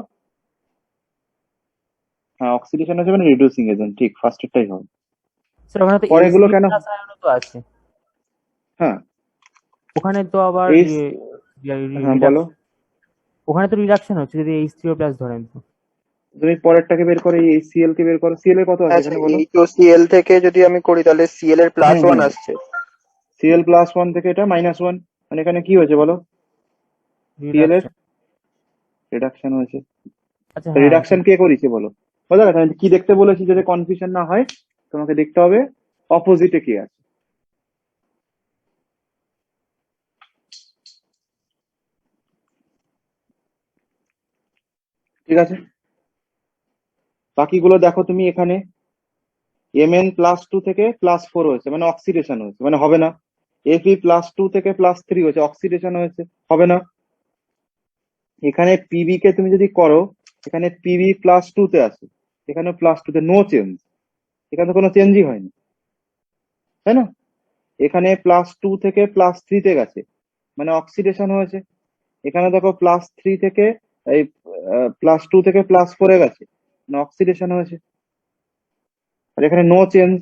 হ্যাঁ, অক্সিডেশন হচ্ছে মানে রিডিউসিং এজেন্ট, ঠিক, ফার্স্টেরটাই হবে। স্যার ওখানে তো পরেরগুলো Hb কেন? প্লাস আয়নও তো আছে, হ্যাঁ, ওখানে তো আবার এই, হ্যাঁ বলো, ওখানে তো রিডাকশন হচ্ছে যদি H3O প্লাস ধরেন তো। তুমি পরেরটাকে বের করো, এই সিএল কে বের করো, সিএল এর কত আছে আচ্ছা, এখানে বলো? HOCl থেকে যদি আমি করি তাহলে Cl এর প্লাস হুম ওয়ান হুম, আসছে। সিএল প্লাস ওয়ান থেকে এটা -1, মানে এখানে কি হয়েছে বলো? সিএল এর রিডাকশন, রিডাকশন হয়েছে। আচ্ছা হ্যাঁ রিডাকশন কে করেছে বলো? বোঝা গেছে? আমি কি দেখতে বলেছি, যদি কনফিউশন না হয় তোমাকে দেখতে হবে অপোজিটে কি আছে। ঠিক আছে, বাকিগুলো দেখো তুমি। এখানে Mn+2 থেকে +4 হয়েছে, মানে অক্সিডেশন হয়েছে, মানে হবে না। Fe+2 থেকে +3 হয়েছে, অক্সিডেশন হয়েছে, হবে না। এখানে পিবি কে তুমি যদি করো, এখানে Pb+2 তে আছে, এখানে +2 তে, নো চেঞ্জ, এখানে তো কোনো চেঞ্জই হয়নি, তাই না? এখানে +2 থেকে +3 তে গেছে, মানে অক্সিডেশন হয়েছে। এখানে দেখো +3 থেকে এই +2 থেকে +4 এ গেছে, মানে অক্সিডেশন হয়েছে। আর এখানে নো চেঞ্জ,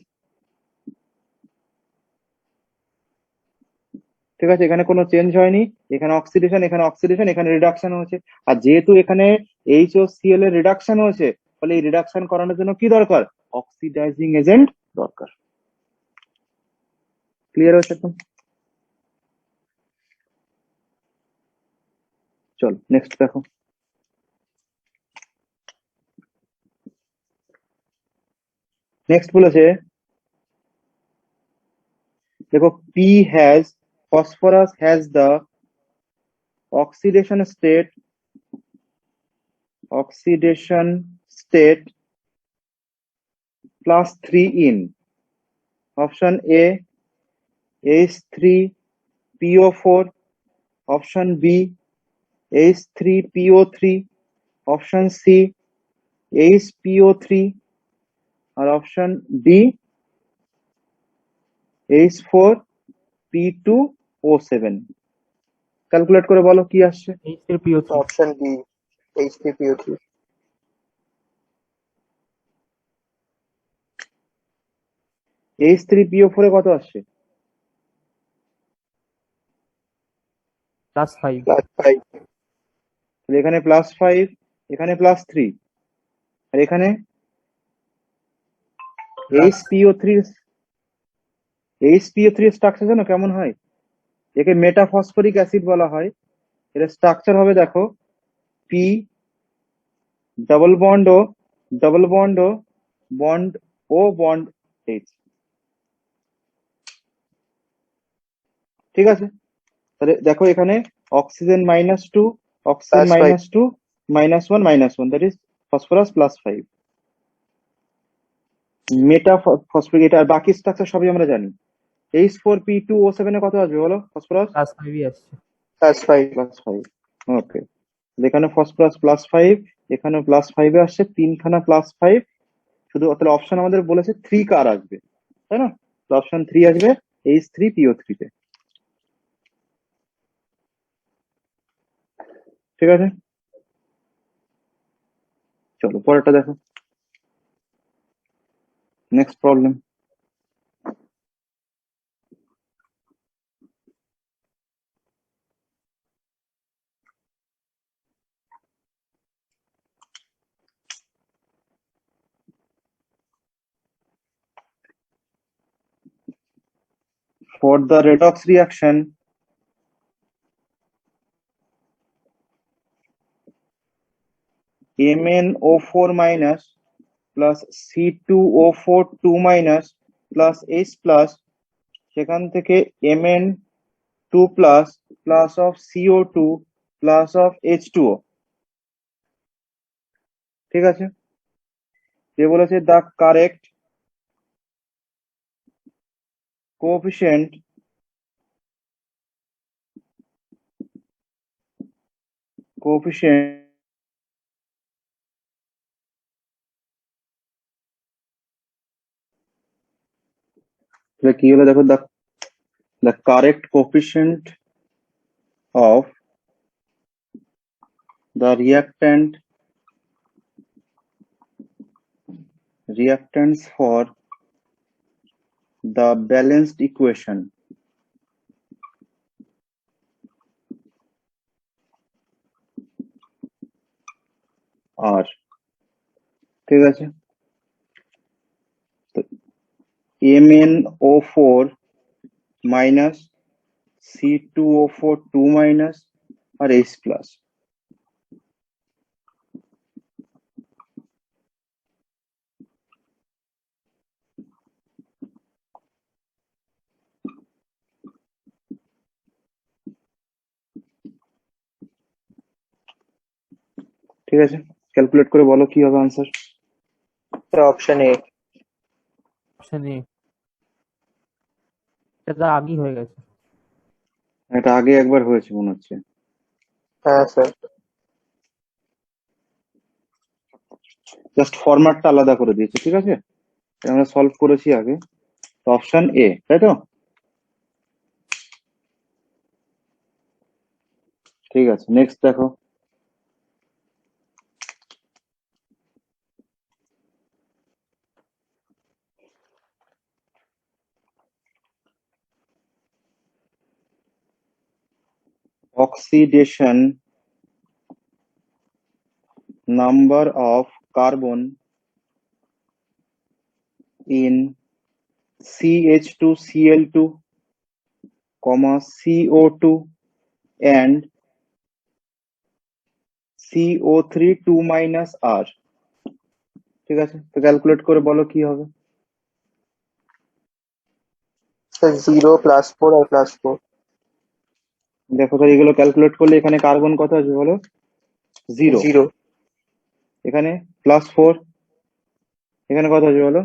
ঠিক আছে, এখানে কোনো চেঞ্জ হয়নি, এখানে অক্সিডেশন, এখানে অক্সিডেশন, এখানে রিডাকশন হয়েছে। আর যেহেতু এখানে HOCl এর রিডাকশন হয়েছে, ফলে এই রিডাকশন করানোর জন্য কি দরকার? অক্সিডাইজিং এজেন্ট দরকার। ক্লিয়ার হয়েছে একদম? চলো নেক্সট দেখো। নেক্সট বলেছে, দেখো, P has, phosphorus has the oxidation state +3 in option A H3PO4, option B H3PO3, option C HPO3, R option D H4P2O7। Calculate করে বলো কি আসছে। H3PO3। Option B, H3PO3। H3PO4 এ কত আসছে? +5। +5। তাহলে এখানে +5, এখানে +3, আর এখানে HPO3। HPO3 স্ট্রাকচার জানো কেমন হয়? একে মেটাফসফরিক অ্যাসিড বলা হয়। এর স্ট্রাকচার হবে দেখো, P double bond O double bond ও বন্ড ও বন্ড এইচ। ঠিক আছে, তাহলে দেখো এখানে oxygen -2, oxygen +5। -2, -1, -1, that is phosphorus +5, meta phosphoric. এটা আর বাকি স্ট্রাকচার সবই আমরা জানি। H4P2O7 এ কত আসবে বলো? ফসফরাস +5ই আসছে। +5। +5। ওকে, এখানে ফসফরাস +5, এখানে +5 এ আসছে, তিনখানা +5। শুধু তাহলে অপশন আমাদের বলেছে 3 কার আসবে, তাই না? অপশন 3 আসবে H3PO3 তে। ঠিক আছে, চলো পরেরটা দেখো। Next problem. For the redox reaction, MnO4 minus plus C2O4 2 minus plus H plus, সেখান থেকে Mn2 plus plus of CO2 plus of H2O। ঠিক আছে, যে বলেছে the correct coefficient তাহলে কি হলো দেখো, the correct coefficient of the reactants for the balanced equation are, ঠিক আছে, তো MnO4 minus C2O4 2 minus আর H plus। ঠিক আছে, ক্যালকুলেট করে বলো কি হবে answer. Sir option A. Option A, এটা আগেই হয়ে গেছে। এটা আগে একবার হয়েছে মনে হচ্ছে। হ্যাঁ স্যার। জাস্ট ফরম্যাটটা আলাদা করে দিয়েছে, ঠিক আছে, এটা আমরা সলভ করেছি আগে। অপশন এ, তাই তো? ঠিক আছে, নেক্সট দেখো। Oxidation number of carbon in CH2Cl2, CO2 and CO3 2 minus R, ঠিক আছে, তো ক্যালকুলেট করে বলো কি হবে। স্যার 0 +4 আর +4। দেখো তো এগুলো ক্যালকুলেট করলে এখানে কার্বন কত আছে বলো, 0, 0 এখানে +4, এখানে কত আছে বলো,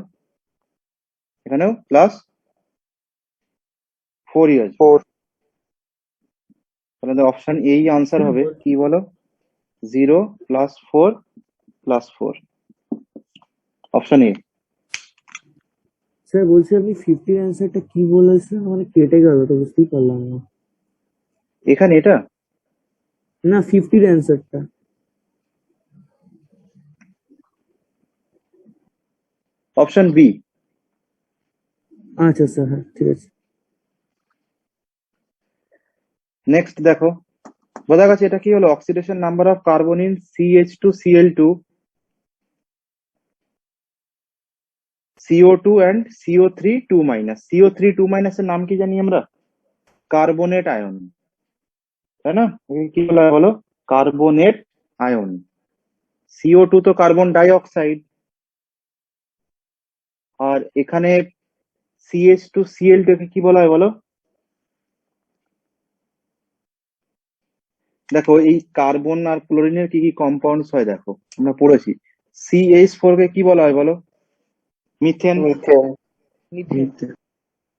এখানেও +4ই আছে। 4। তাহলে অপশন এই আনসার হবে কি বলো, 0 +4 +4, অপশন এ। স্যার বলছি আপনি 50 অ্যান্সারটা কি বলেছেন, মানে কেটে গেল তো বুঝতেই পারলাম না। এখানে এটা না 50 অ্যান্সারটা। Option B. আচ্ছা স্যার, হ্যাঁ ঠিক আছে। নেক্সট দেখো, বোঝা গেছে এটা কি হলো, oxidation number of carbon in CH2Cl2, CO2 and CO3 2 minus। CO3 2 minus এর নাম কি জানি আমরা, কার্বনেট আয়ন, তাই না? একে কি বলা হয় বলো, কার্বনেট আয়ন। CO2 তো কার্বন ডাই অক্সাইড, আর এখানে CH2Cl2 কে কি বলা হয় বলো। দেখো এই কার্বন আর ক্লোরিনের কি কি কম্পাউন্ডস হয় দেখো, আমরা পড়েছি। CH4 কে কি বলা হয় বলো, মিথেন। মিথেন। মিথেন।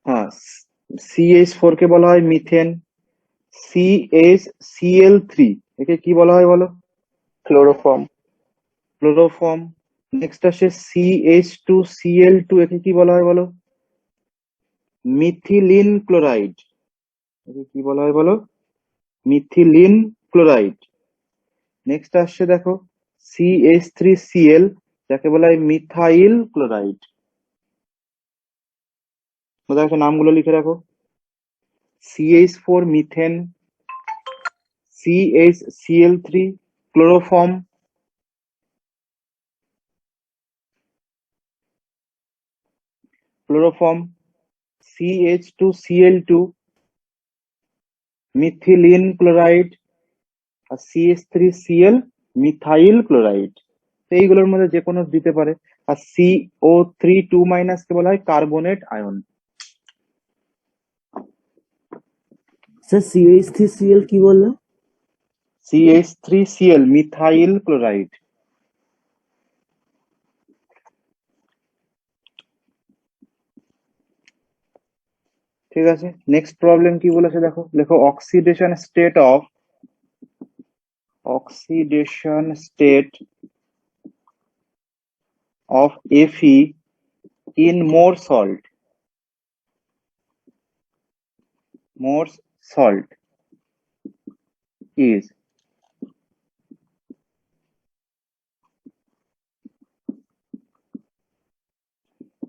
হ্যাঁ, CH4 কে বলা হয় মিথেন। CH3 একে কি বলা হয় বলো, ক্লোরোফর্ম। ক্লোরোফর্ম। নেক্সট আসে CH2Cl2, একে কি বলা হয় বলো, মিথিলিন ক্লোরাইড। একে কি বলা হয় বলো, মিথিলিন ক্লোরাইড। নেক্সট আসছে দেখো CH3Cl, যাকে বলা হয় মিথাইল ক্লোরাইড। দেখো নামগুলো লিখে রাখো, CH4 methane, CHCl3 chloroform, CH2Cl2 methylene chloride, আর CH3Cl মিথাইল ক্লোরাইড। তো এইগুলোর মধ্যে যে কোনো দিতে পারে। আর CO3 2 মাইনাস কে বলা হয় কার্বনেট আয়ন। স্যার CH3Cl কি বললেন? CH3Cl methyl chloride. ঠিক আছে, নেক্সট প্রবলেম কি বলেছে দেখো, লেখো oxidation state of Fe in more salt। Morse salt is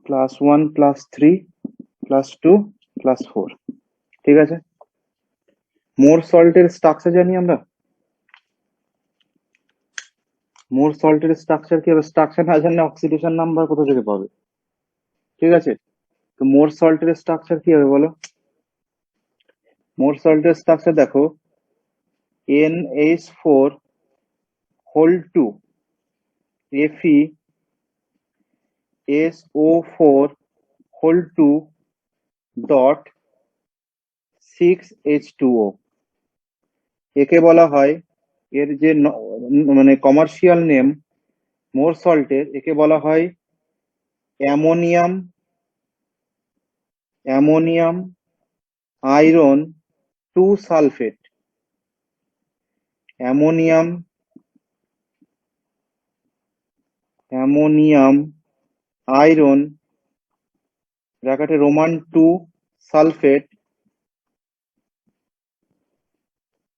+1 +3 +2 +4 ঠিক আছে। মোর সল্টের স্ট্রাকচার জানি আমরা, মোর সল্টের স্ট্রাকচার কি হবে? স্ট্রাকচার না জানলে অক্সিডেশন নাম্বার কোথা থেকে পাবে? ঠিক আছে, তো মোর সল্টের স্ট্রাকচার কি হবে বলো? মোর সল্টের স্ট্রাকচার দেখো, NH4 whole 2 FeSO4 whole 2 dot 6H2O। একে বলা হয়, এর যে মানে কমার্শিয়াল নেম মোর সল্টের, একে বলা হয় ammonium iron 2 sulphate. Ammonium iron ব্র্যাকেটে Roman 2 sulphate,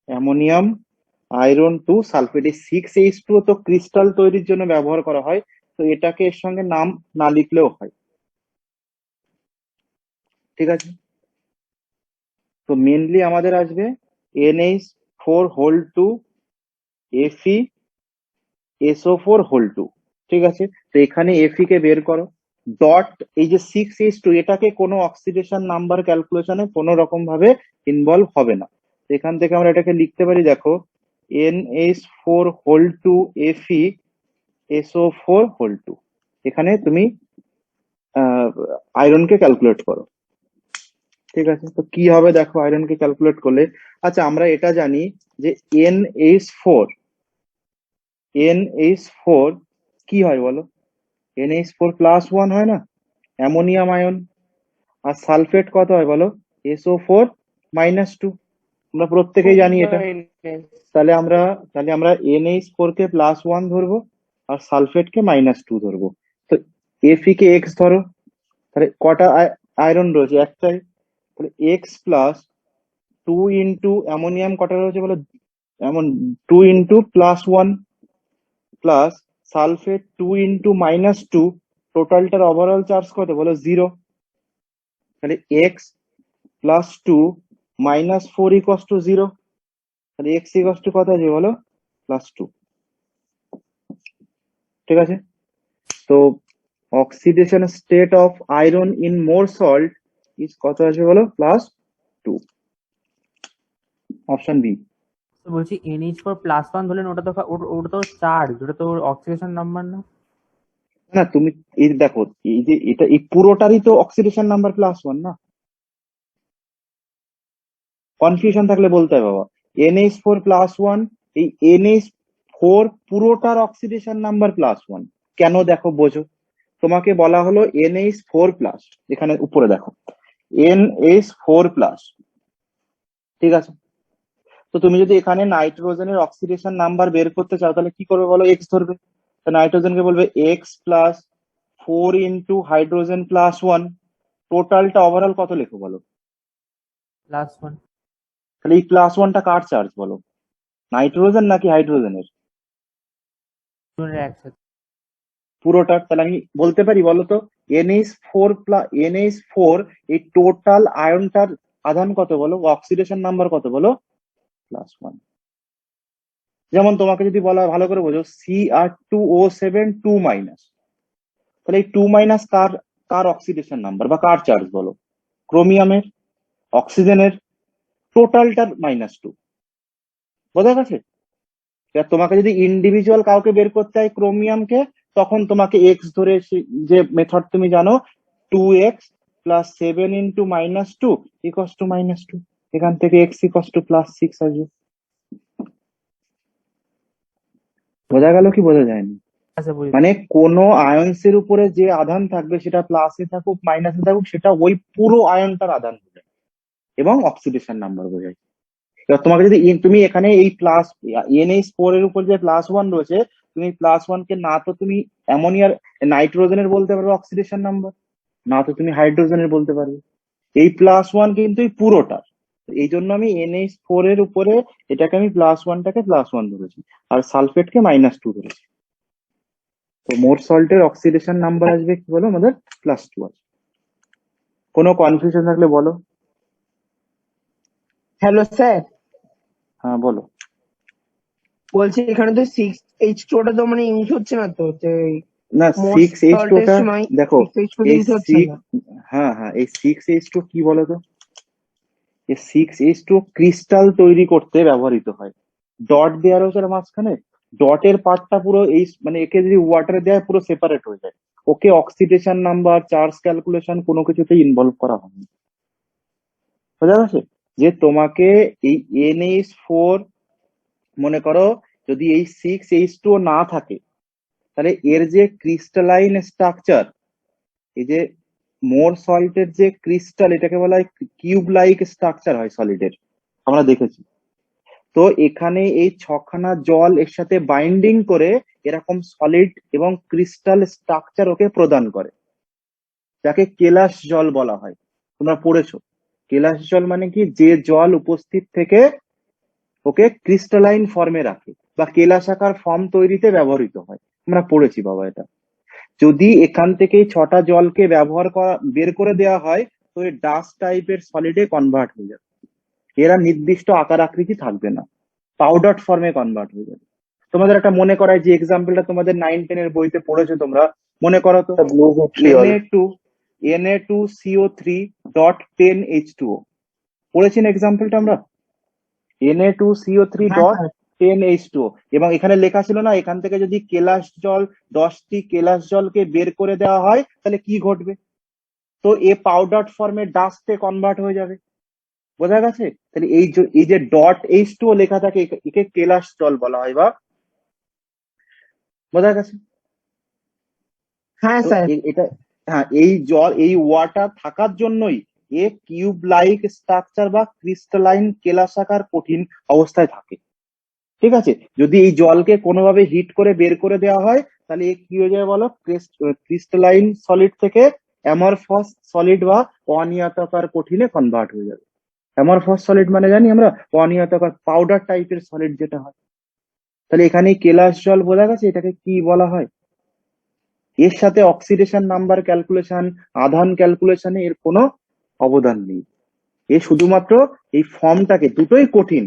ammonium iron 2 sulphate. এই 6H2 তো ক্রিস্টাল তৈরির জন্য ব্যবহার করা হয়, তো এটাকে এর সঙ্গে নাম না লিখলেও হয়। ঠিক আছে, তো মেনলি আমাদের আসবে NH4 whole 2 FeSO4 whole 2। ঠিক আছে, তো এখানে Fe কে বের করো, ডট এই যে 6H2 এটাকে কোনো অক্সিডেশন নাম্বার ক্যালকুলেশনে কোনো রকম ভাবে ইনভলভ হবে না। তো এখান থেকে আমরা এটাকে লিখতে পারি, দেখো NH4 whole 2 FeSO4 whole 2। এখানে তুমি আয়রনকে ক্যালকুলেট করো। ঠিক আছে, তো কি হবে দেখো আয়রনকে ক্যালকুলেট করলে। আচ্ছা, আমরা এটা জানি যে NH4 কি হয় বলো? NH4 +1 হয় না, অ্যামোনিয়াম আয়ন। আর সালফেট কত হয় বলো? SO4 -2। আমরা প্রত্যেকেই জানি এটা। তাহলে আমরা NH4 কে +1 ধরবো আর সালফেট কে -2 ধরবো। তো Fe কে X ধরো, তাহলে কটা আয়রন রয়েছে? একটাই। তাহলে X প্লাস 2 ইন্টু অ্যামোনিয়াম কটা রয়েছে বলো? এমন 2 ইন্টু +1 প্লাস সালফেট 2 ইন্টু -2, টোটালটার ওভারঅল চার্জ কত বলো? 0। তাহলে এক্স প্লাস 2 -4 ইকুয়ালস টু 0। তাহলে এক্স ইকুয়ালস টু কত আছে বলো? +2। ঠিক আছে, তো oxidation state of iron in Mohr salt is কত আছে বলো? +2। Option B. তো বলছি NH4 +1 ধরলেন, ওটা তো চার্জ, ওটা তো অক্সিডেশন নাম্বার না? না, তুমি এই দেখো, এই যে এটা এই পুরোটারই তো অক্সিডেশন নাম্বার +1 না। কনফিউশন থাকলে বলতে হবে বাবা। NH4 +1, এই NH4 পুরোটার অক্সিডেশন নাম্বার +1। কেন দেখো বোঝো, তোমাকে বলা হলো NH4+, এখানে উপরে দেখো NH4+। ঠিক আছে, তো তুমি যদি এখানে নাইট্রোজেনের অক্সিডেশন নাম্বার বের করতে চাও তাহলে কি করবে বলো? এক্স ধরবে। তো নাইট্রোজেনকে বলবে এক্স প্লাস 4 ইন্টু হাইড্রোজেন +1, টোটালটা ওভারঅল কত লেখো বলো? +1। তাহলে এই +1টা কার চার্জ বলো? নাইট্রোজেন নাকি হাইড্রোজেনের? দুজনের একসাথে। পুরোটার। তাহলে আমি বলতে পারি বলো তো, NH4 এই টোটাল আয়নটার আধান কত বলো? অক্সিডেশন নাম্বার কত বলো? +1। যেমন তোমাকে যদি বলা হয়, ভালো করে বোঝো, Cr2O7 2-, তাহলে এই 2- কার কার অক্সিডেশন নাম্বার বা কার চার্জ বলো? ক্রোমিয়ামের, অক্সিজেনের, টোটালটার -2। বোঝা গেছে? এবার তোমাকে যদি ইন্ডিভিজুয়াল কাউকে বের করতে হয় ক্রোমিয়ামকে, তখন তোমাকে এক্স ধরে যে মেথড তুমি জানো, 2x plus 7 into -2 equals to -2। এখান থেকে x ইকুয়ালস টু +6 আসবে। বোঝা গেল কি বোঝা যায়নি? আচ্ছা, বুঝি। মানে কোনো আয়নসের উপরে যে আধান থাকবে, সেটা প্লাসে থাকুক মাইনাসে থাকুক, সেটা ওই পুরো আয়নটার আধান বোঝায় এবং অক্সিডেশন নাম্বার বোঝায়। এবার তোমাকে যদি তুমি এখানে এই প্লাস NH4 এর উপর যে +1 রয়েছে, তুমি +1 কে না তো তুমি অ্যামোনিয়ার নাইট্রোজেনের বলতে পারবে অক্সিডেশন নাম্বার, না তো তুমি হাইড্রোজেনের বলতে পারবে। এই +1 কিন্তু এই পুরোটার, এই জন্য আমি NH4 এর উপরে এটাকে আমি +1টাকে +1 ধরেছি আর সালফেটকে -2 ধরেছি। তো মোর সল্টের অক্সিডেশন নাম্বার আসবে কি বলো আমাদের +2 আছে। কোনো কনফিউশন থাকলে বলো। হ্যালো স্যার, হ্যাঁ বলো। বলছি এখানে তো 6H2 টা তো মানে ইউজ হচ্ছে না তো, যে না মোর 6H2 সল্টের টা সময় দেখো 6H2 এই ইউজ হচ্ছে 6 না। হ্যাঁ হ্যাঁ এই 6H2 কি বলতো, এই 6H2 ক্রিস্টাল তৈরি করতে ব্যবহৃত হয়। ডট দেওয়া রয়েছে আর মাঝখানে, ডটের পার্টটা পুরো এই মানে একে যদি ওয়াটারে দেয় পুরো সেপারেট হয়ে যায়। ওকে অক্সিডেশন নাম্বার, চার্জ ক্যালকুলেশন কোনো কিছুতে ইনভলভ করা হয়নি। বোঝা গেছে? যে তোমাকে এই NH4 মনে করো যদি এই 6H2 না থাকে তাহলে এর যে ক্রিস্টালাইন স্ট্রাকচার, এই যে মোর সল্টের যে ক্রিস্টাল এটাকে বলা হয় কিউব লাইক স্ট্রাকচার হয় সলিডের, আমরা দেখেছি। তো এখানে এই ছখানা জল এর সাথে বাইন্ডিং করে এরকম সলিড এবং ক্রিস্টাল স্ট্রাকচার ওকে প্রদান করে, যাকে কেলাস জল বলা হয়। তোমরা পড়েছো কেলাস জল মানে কি, যে জল উপস্থিত থেকে ওকে ক্রিস্টালাইন ফর্মে রাখে বা কেলাসাকার ফর্ম তৈরিতে ব্যবহৃত হয়। আমরা পড়েছি বাবা এটা। যদি এখান থেকে এই 6টা জলকে ব্যবহার করা বের করে দেওয়া হয় তো এই ডাস্ট টাইপের সলিডে কনভার্ট হয়ে যাবে। এরা নির্দিষ্ট আকার আকৃতি থাকবে না, পাউডার ফর্মে কনভার্ট হয়ে যাবে। তোমাদের একটা মনে করায় যে এক্সাম্পলটা তোমাদের 9-10 এর বইতে পড়েছো তোমরা, মনে করো তো। The blue vitriol. Na2CO3.10H2O পড়েছি না এক্সাম্পলটা আমরা, হ্যাঁ স্যার। Na2CO3.10H2O। এবং এখানে লেখা ছিল না এখান থেকে যদি কেলাস জল 10টি কেলাস জলকে বের করে দেওয়া হয় তাহলে কি ঘটবে, তো এ পাউডার ফর্মে ডাস্টে কনভার্ট হয়ে যাবে। বোঝা গেছে? তাহলে এই যে .H2O লেখা থাকে একে কেলাস জল বলা হয় বা, বোঝা গেছে? হ্যাঁ তো স্যার। এটা হ্যাঁ এই জল এই ওয়াটার থাকার জন্যই এ কিউব লাইক স্ট্রাকচার বা ক্রিস্টালাইন কেলাসাকার কঠিন অবস্থায় থাকে। ঠিক আছে? যদি এই জলকে কোনোভাবে হিট করে বের করে দেওয়া হয় তাহলে এ কি হয়ে যাবে বলো, ক্রিস্টালাইন সলিড থেকে অ্যামরফাস সলিড বা অনিয়তাকার কঠিনে কনভার্ট হয়ে যাবে। অ্যামরফাস সলিড মানে জানি আমরা অনিয়তাকার পাউডার টাইপের সলিড যেটা হয়। তাহলে এখানে কেলাস জল বোঝা গেছে এটাকে কি বলা হয়। এর সাথে অক্সিডেশন নাম্বার ক্যালকুলেশন, আধান ক্যালকুলেশনে এর কোনো অবদান নেই। এ শুধুমাত্র এই ফর্মটাকে, দুটোই কঠিন,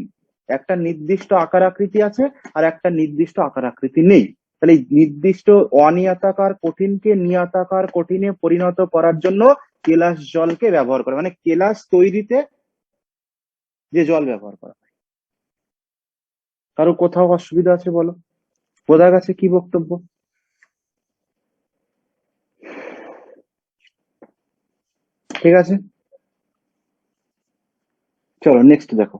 একটা নির্দিষ্ট আকার আকৃতি আছে আর একটা নির্দিষ্ট আকার আকৃতি নেই। তাহলে এই নির্দিষ্ট অনিয়তাকার কঠিনকে নিয়তাকার কঠিনে পরিণত করার জন্য কেলাস জলকে ব্যবহার করে, মানে কেলাস তৈরিতে যে জল ব্যবহার করা হয়। কারো কোথাও অসুবিধা আছে বলো? বোঝা গেছে কি বক্তব্য? ঠিক আছে, চলো নেক্সট দেখো।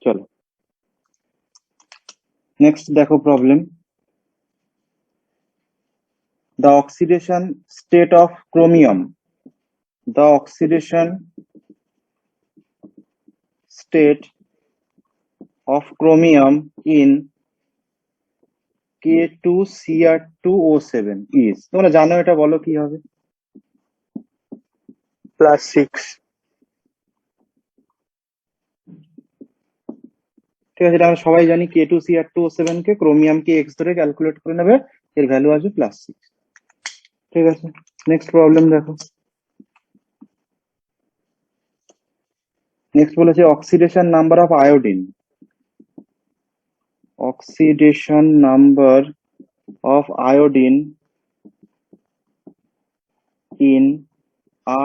চলো নেক্সট দেখো problem. The oxidation state of chromium. The oxidation state of chromium in K2Cr2O7 is, তোমরা জানো এটা, বলো কি হবে? +6. ঠিক আছে, এটা আমরা সবাই জানি K2Cr2O7 কে ক্রোমিয়ামকে X ধরে ক্যালকুলেট করে নেবে, এর ভ্যালু আসবে +6। ঠিক আছে, নেক্সট প্রবলেম দেখো। নেক্সট বলেছে oxidation number of iodine. Oxidation number of iodine in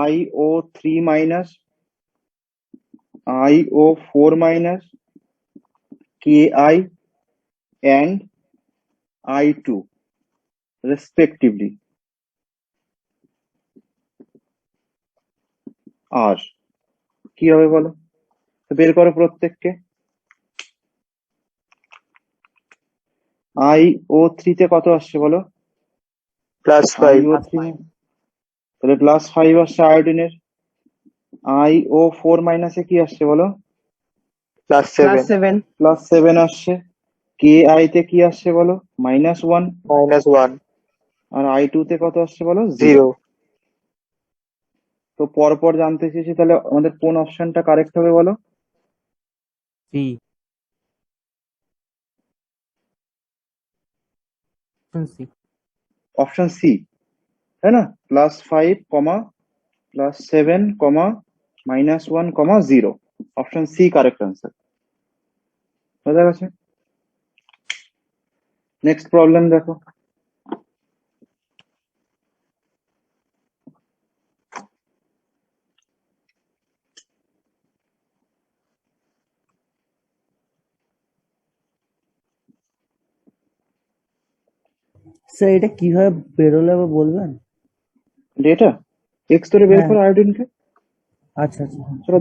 IO3 minus, IO4 minus, Ki and I2 respectively আর কি হবে বলো? তো বের করো প্রত্যেককে। IO3 তে কত আসছে বলো? +5 IO3 তাহলে +5 আসছে আয়োডিনের। IO4 মাইনাসে কি আসছে বলো? +7 +7 +7 আসছে। KI তে কি আসছে বলো? -1। -1 আর I2 তে কত আসছে বলো? 0। 0 তো পরপর জানতে চেয়েছি, তাহলে আমাদের কোন অপশনটা কারেক্ট হবে বলো? C, C. অপশন সি, তাই না? +5, +7, -1, 0। Option C correct answer. বোঝা গেছে? নেক্সট প্রবলেম দেখো। স্যার এটা কিভাবে বেরোলে আবার বলবেন? ডেটা এক্স ধরে বের হ্যাঁ, করো আয়োডিনকে। আচ্ছা আচ্ছা চলো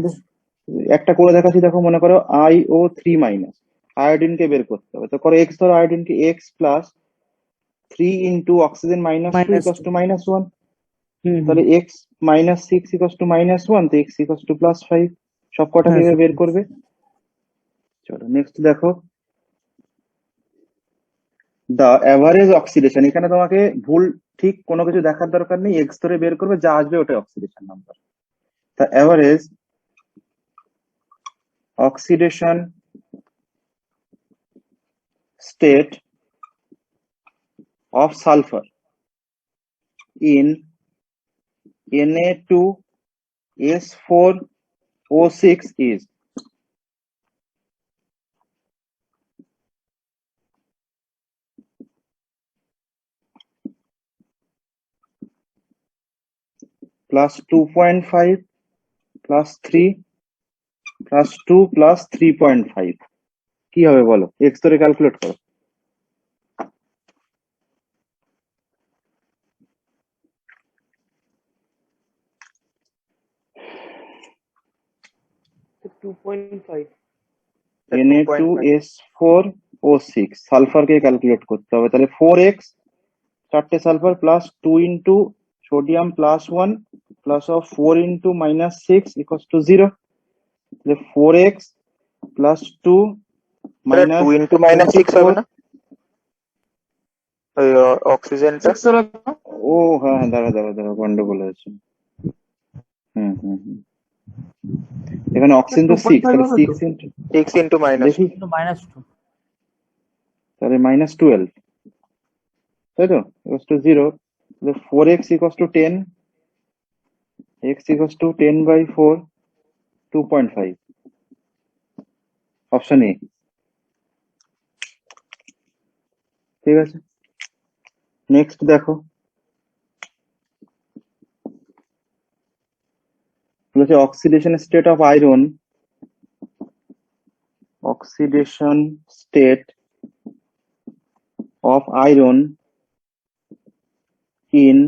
একটা করে দেখাচ্ছি, দেখো। মনে করো IO3 মাইনাস আয়োডিনকে বের করতে হবে। তো করো এক্স ধরো আয়োডিনকে, x+3 into oxygen -2 -2 equals to -1। হুম হুম তাহলে x-6 ইকুয়ালস টু -1, তো x ইকুয়ালস টু +5। সব কটাকে হ্যাঁ এবার স্যার। বের করবে। চলো নেক্সট দেখো। দা অ্যাভারেজ অক্সিডেশন, এখানে তোমাকে ভুল ঠিক কোনো কিছু দেখার দরকার নেই, এক্স ধরে বের করবে, যা আসবে ওটা অক্সিডেশন নাম্বার। তা average oxidation state of sulphur in Na2S4O6 is +2.5, +3, +2, +3.5। কি হবে বলো? এক্স ধরে ক্যালকুলেট করো। তো 2.5 2.5 Na2S4O6 সালফারকে ক্যালকুলেট করতে হবে। তাহলে 4x, 4টে sulphur, +2 into sodium +1 +4 into -6 equals to 0। তাহলে 4x +2 তাহলে 2 ইন্টু -6 হবে -24। না ওই অক্সিজেনটা? 6 হলো তো? ও হ্যাঁ হ্যাঁ, দাঁড়া গন্ডগোল হয়েছে। হুম। এখানে অক্সিজেন তো 6, 2.5 তাহলে হবে তো? 6 ইন্টু, 6 ইন্টু দেখি, কিন্তু -2। তাহলে -12, তাই তো, ইকুয়ালস টু 0। তাহলে 4x equals to 10, x equals to 10/4, 2.5। Option A. ঠিক আছে, নেক্সট দেখো। বলেছে oxidation state of iron, oxidation state of iron in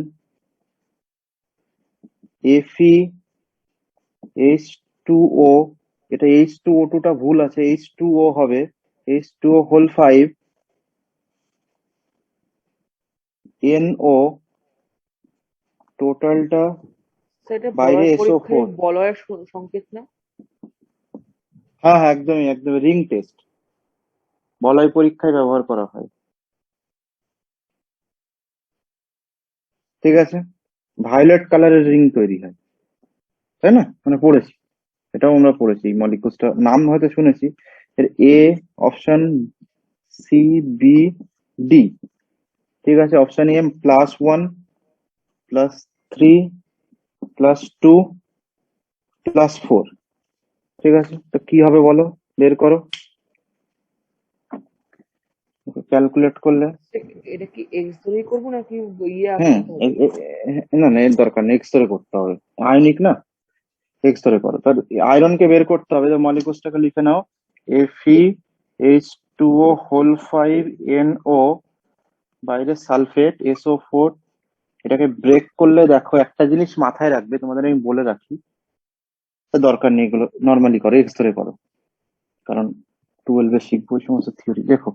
FeH2O, এটা H2O2 টা ভুল আছে, H2O হবে, H2O হোল 5 NO, টোটালটা সেটা বাইরে বলয়ের পরীক্ষায় SO4। বলয়ের সংকেত না? হ্যাঁ হ্যাঁ, একদমই রিং টেস্ট বলয় পরীক্ষায় ব্যবহার করা হয়। ঠিক আছে, ভায়োলেট কালারের রিং তৈরি হয়, তাই না? মানে পড়েছি, এটাও আমরা পড়েছি, মলিকুলসটা নাম হয়তো শুনেছি। এর A option, C, B, D. ঠিক আছে, অপশন এ +1, +3, +2, +4। ঠিক আছে, তো কি হবে বলো? বের করো, ক্যালকুলেট করলে। এটা কি এক্স ধরেই করবো নাকি ইয়ে হুম, আঁকতে হবে? না এর দরকার নেই, এক্স ধরে করতে হবে, আয়নিক না, এক্স ধরে করো। তার আয়রনকে বের করতে হবে, তো মলিকুলসটাকে লিখে নাও। FeH2O হোল 5 NO, বাইরে সালফেট SO4। এটাকে ব্রেক করলে দেখো, একটা জিনিস মাথায় রাখবে, তোমাদের আমি বলে রাখি, তো দরকার নেই, এগুলো নর্মালি করো, এক্স ধরে করো, কারণ 12 শিখবো এই সমস্ত থিওরি। দেখো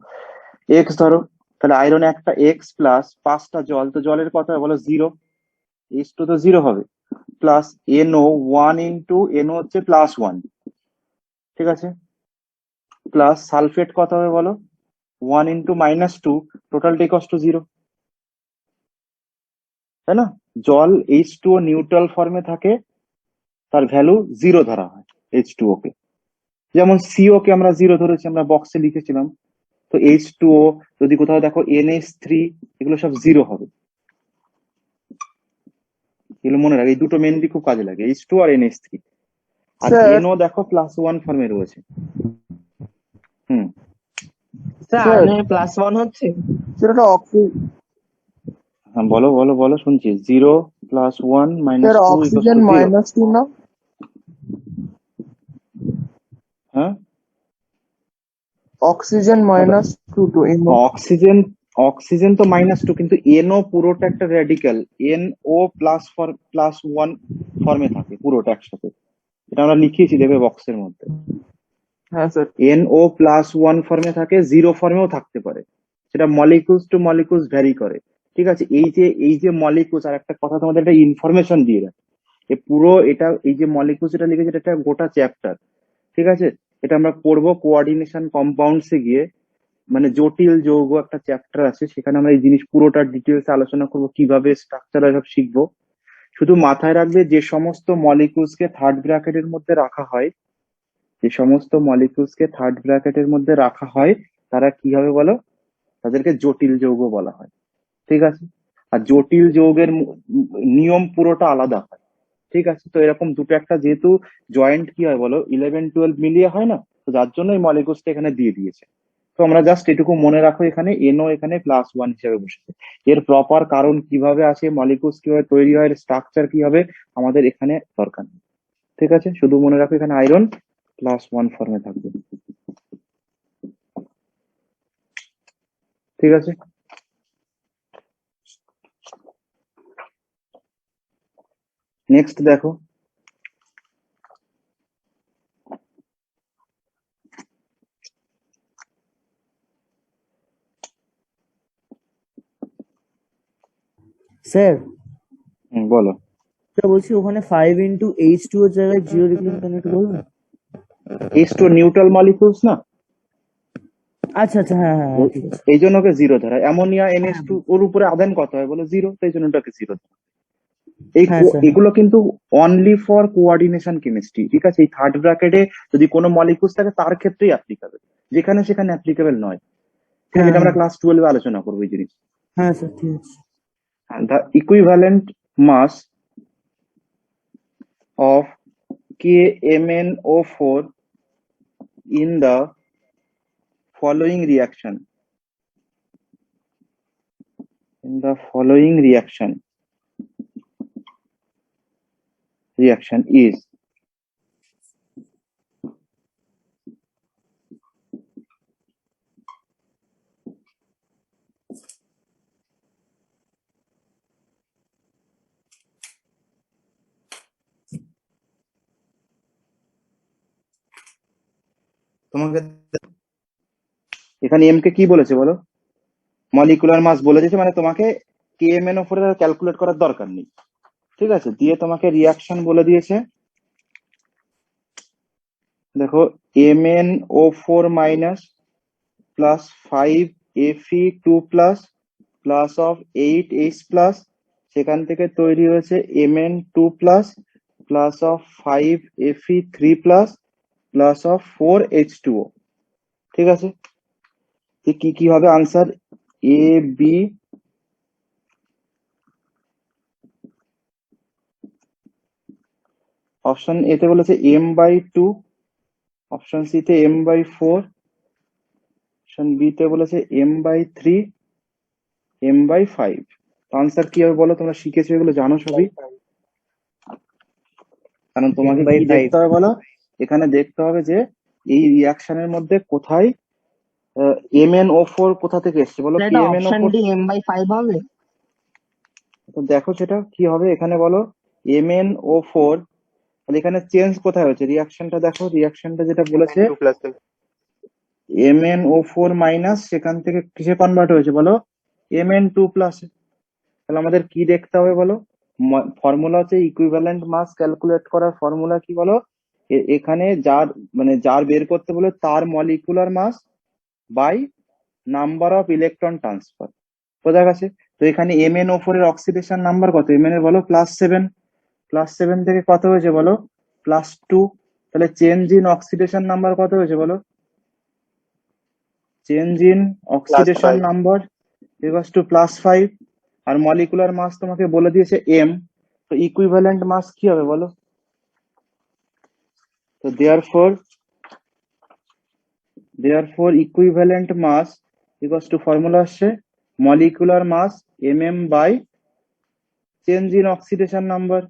এক্স ধরো, তাহলে আয়রন একটা এক্স প্লাস 5টা জল, তো জলের কথা বলো 0, H2 তো 0 হবে, প্লাস NO 1 ইন্টু NO হচ্ছে +1, ঠিক আছে, প্লাস সালফেট কত হবে বলো 1 ইন্টু -2, টোটালটা ইকুয়ালস টু 0, তাই না? জল H2O নিউট্রাল ফর্মে থাকে, তার ভ্যালু 0 ধরা হয় H2O কে, যেমন CO কে আমরা 0 ধরেছি, আমরা বক্সে লিখেছিলাম। তো H2O যদি কোথাও দেখো NH3, এগুলো সব 0 হবে, এগুলো মনে রাখো, এই দুটো মেনলি খুব কাজে লাগে, H2 আর NH3। আর স্যার NO দেখো +1 ফর্মে রয়েছে। হুম, স্যার স্যার আয়রনের +1 হচ্ছে। সেটা হ্যাঁ বলো বলো বলো, শুনছি। 0 +1 স্যার -2 অক্সিজেন = 0। -2 না? হ্যাঁ, অক্সিজেন -2 তো NO। অক্সিজেন, অক্সিজেন তো -2, কিন্তু NO পুরোটা একটা র্যাডিক্যাল, NO +1 ফর্মে থাকে পুরোটা একসাথে, এটা আমরা লিখিয়েছি দেবে বক্সের মধ্যে। হ্যাঁ স্যার। NO +1 ফর্মে থাকে, 0 ফর্মেও থাকতে পারে, সেটা মলিকুলস টু মলিকুলস ভ্যারি করে, ঠিক আছে। এই যে মলিকুলস, আর একটা কথা তোমাদের একটা ইনফরমেশন দিয়ে রাখি, এ পুরো এটা, এই যে মলিকুলস এটা লিখেছে, এটা একটা গোটা চ্যাপ্টার, ঠিক আছে। এটা আমরা পড়বো কোঅর্ডিনেশন কম্পাউন্ডসে গিয়ে, মানে জটিল যৌগ একটা চ্যাপ্টার আছে, সেখানে আমরা এই জিনিস পুরোটা ডিটেলস আলোচনা করবো, কিভাবে স্ট্রাকচার সব শিখবো। শুধু মাথায় রাখবে, যে সমস্ত মলিকুলস কে থার্ড ব্র্যাকেটের মধ্যে রাখা হয়, যে সমস্ত মলিকুলস কে থার্ড ব্র্যাকেটের মধ্যে রাখা হয়, তারা কি হবে বলো, তাদেরকে জটিল যৌগ বলা হয়, ঠিক আছে। আর জটিল যৌগের নিয়ম পুরোটা আলাদা হয়, ঠিক আছে। তো এরকম দুটো একটা যেহেতু জয়েন্ট কি হয় বলো, 11-12 মিলিয়ে হয় না, তো যার জন্য এই মলিকুলসটা এখানে দিয়ে দিয়েছে। তো আমরা জাস্ট এটুকু মনে রাখো, এখানে NO এখানে +1 হিসেবে বসেছে। এর প্রপার কারণ কিভাবে আসে, মলিকুলস কিভাবে তৈরি হয়, স্ট্রাকচার কি হবে, আমাদের এখানে দরকার নেই, ঠিক আছে। শুধু মনে রাখো এখানে আয়রন +1 ফর্মে থাকবে, ঠিক আছে। নেক্সট দেখো, স্যার বলো। বলছি ওখানে 5 ইন্টু H2 এর জায়গায় 0 লিখলেন কেন একটু বলবেন? H2 নিউট্রাল মলিকুলস না, আচ্ছা আচ্ছা, হ্যাঁ হ্যাঁ হ্যাঁ, ঠিক আছে। এই জন্য ওকে 0 ধরা। অ্যামোনিয়া NH2, ওর উপরে আধান কত হয় বলো 0, তো এই জন্য ওটাকে 0 ধরা। হ্যাঁ স্যার। এগুলো কিন্তু অনলি ফর কোঅর্ডিনেশন কেমিস্ট্রি, ঠিক আছে। এই থার্ড ব্র্যাকেটে যদি কোনো মলিকুলস থাকে তার ক্ষেত্রেই অ্যাপ্লিকেবল, যেখানে সেখানে অ্যাপ্লিকেবল নয়, ঠিক আছে। হ্যাঁ এটা আমরা হ্যাঁ ক্লাস 12 এ আলোচনা করবো এই জিনিস। হ্যাঁ স্যার, ঠিক আছে। The equivalent mass of KMnO4 in the following reaction, reaction is, তোমাকে এখানে এম কে কি বলেছে বলো, মলিকুলার মাস বলে দিয়েছে, মানে তোমাকে KMnO4 এর ক্যালকুলেট করার দরকার নেই, ঠিক আছে। দিয়ে তোমাকে রিয়াকশন বলে দিয়েছে, দেখো MnO4 minus plus 5Fe2 plus plus of 8H plus, সেখান থেকে তৈরি হয়েছে Mn2 plus plus of 5Fe3 plus plus of 4H2O, ঠিক আছে। কি কি হবে answer, A B, option A তে বলেছে M/2, অপশন সি তে M/4, অপশন বি তে বলেছে M/3, M/5। আনসার কি হবে বলো, তোমরা শিখেছো এগুলো, জানো সবই, কারণ তোমাকে কি M/5। দেখতে হবে বলো, এখানে দেখতে হবে যে এই রিয়াকশনের মধ্যে কোথায় MnO4 কোথা থেকে এসছে বলো, এটা অপশন KMnO4। ডি M/5 হবে। তো দেখো সেটা কি হবে এখানে বলো, MnO4, তাহলে এখানে চেঞ্জ কোথায় হচ্ছে, রিয়াকশনটা দেখো, রিয়াকশনটা যেটা বলেছে N2 plus MnO4 মাইনাস সেখান থেকে কিসে কনভার্ট হয়েছে বলো, Mn2 প্লাস। তাহলে আমাদের কি দেখতে হবে বলো, ফর্মুলা হচ্ছে ইকুইভ্যালেন্ট মাস ক্যালকুলেট করার ফর্মুলা কি বলো, এখানে যার মানে যার বের করতে বলে তার molecular mass by number of electron transfer, বোঝা গেছে? তো এখানে MnO4 এর অক্সিডেশন নাম্বার কত, Mn এর বলো +7, +7 থেকে কত হয়েছে বলো +2, তাহলে চেঞ্জ ইন অক্সিডেশন নাম্বার কত হয়েছে বলো, change in oxidation 5. Number equals to +5, আর মলিকুলার মাস তোমাকে বলে দিয়েছে M, তো ইকুইভ্যালেন্ট মাস কি হবে বলো, তো therefore equivalent mass equals to formula আসছে molecular mass mm by change in oxidation number,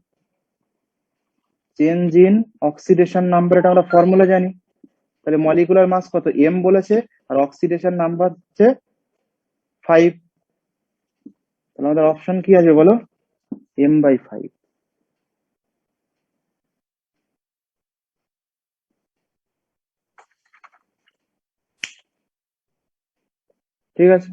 change in oxidation number এটা আমরা ফর্মুলা জানি। তাহলে মলিকুলার মাস কত m বলেছে আর অক্সিডেশন নাম্বার হচ্ছে 5, তাহলে আমাদের অপশন কি আছে বলো, m/5। ঠিক আছে।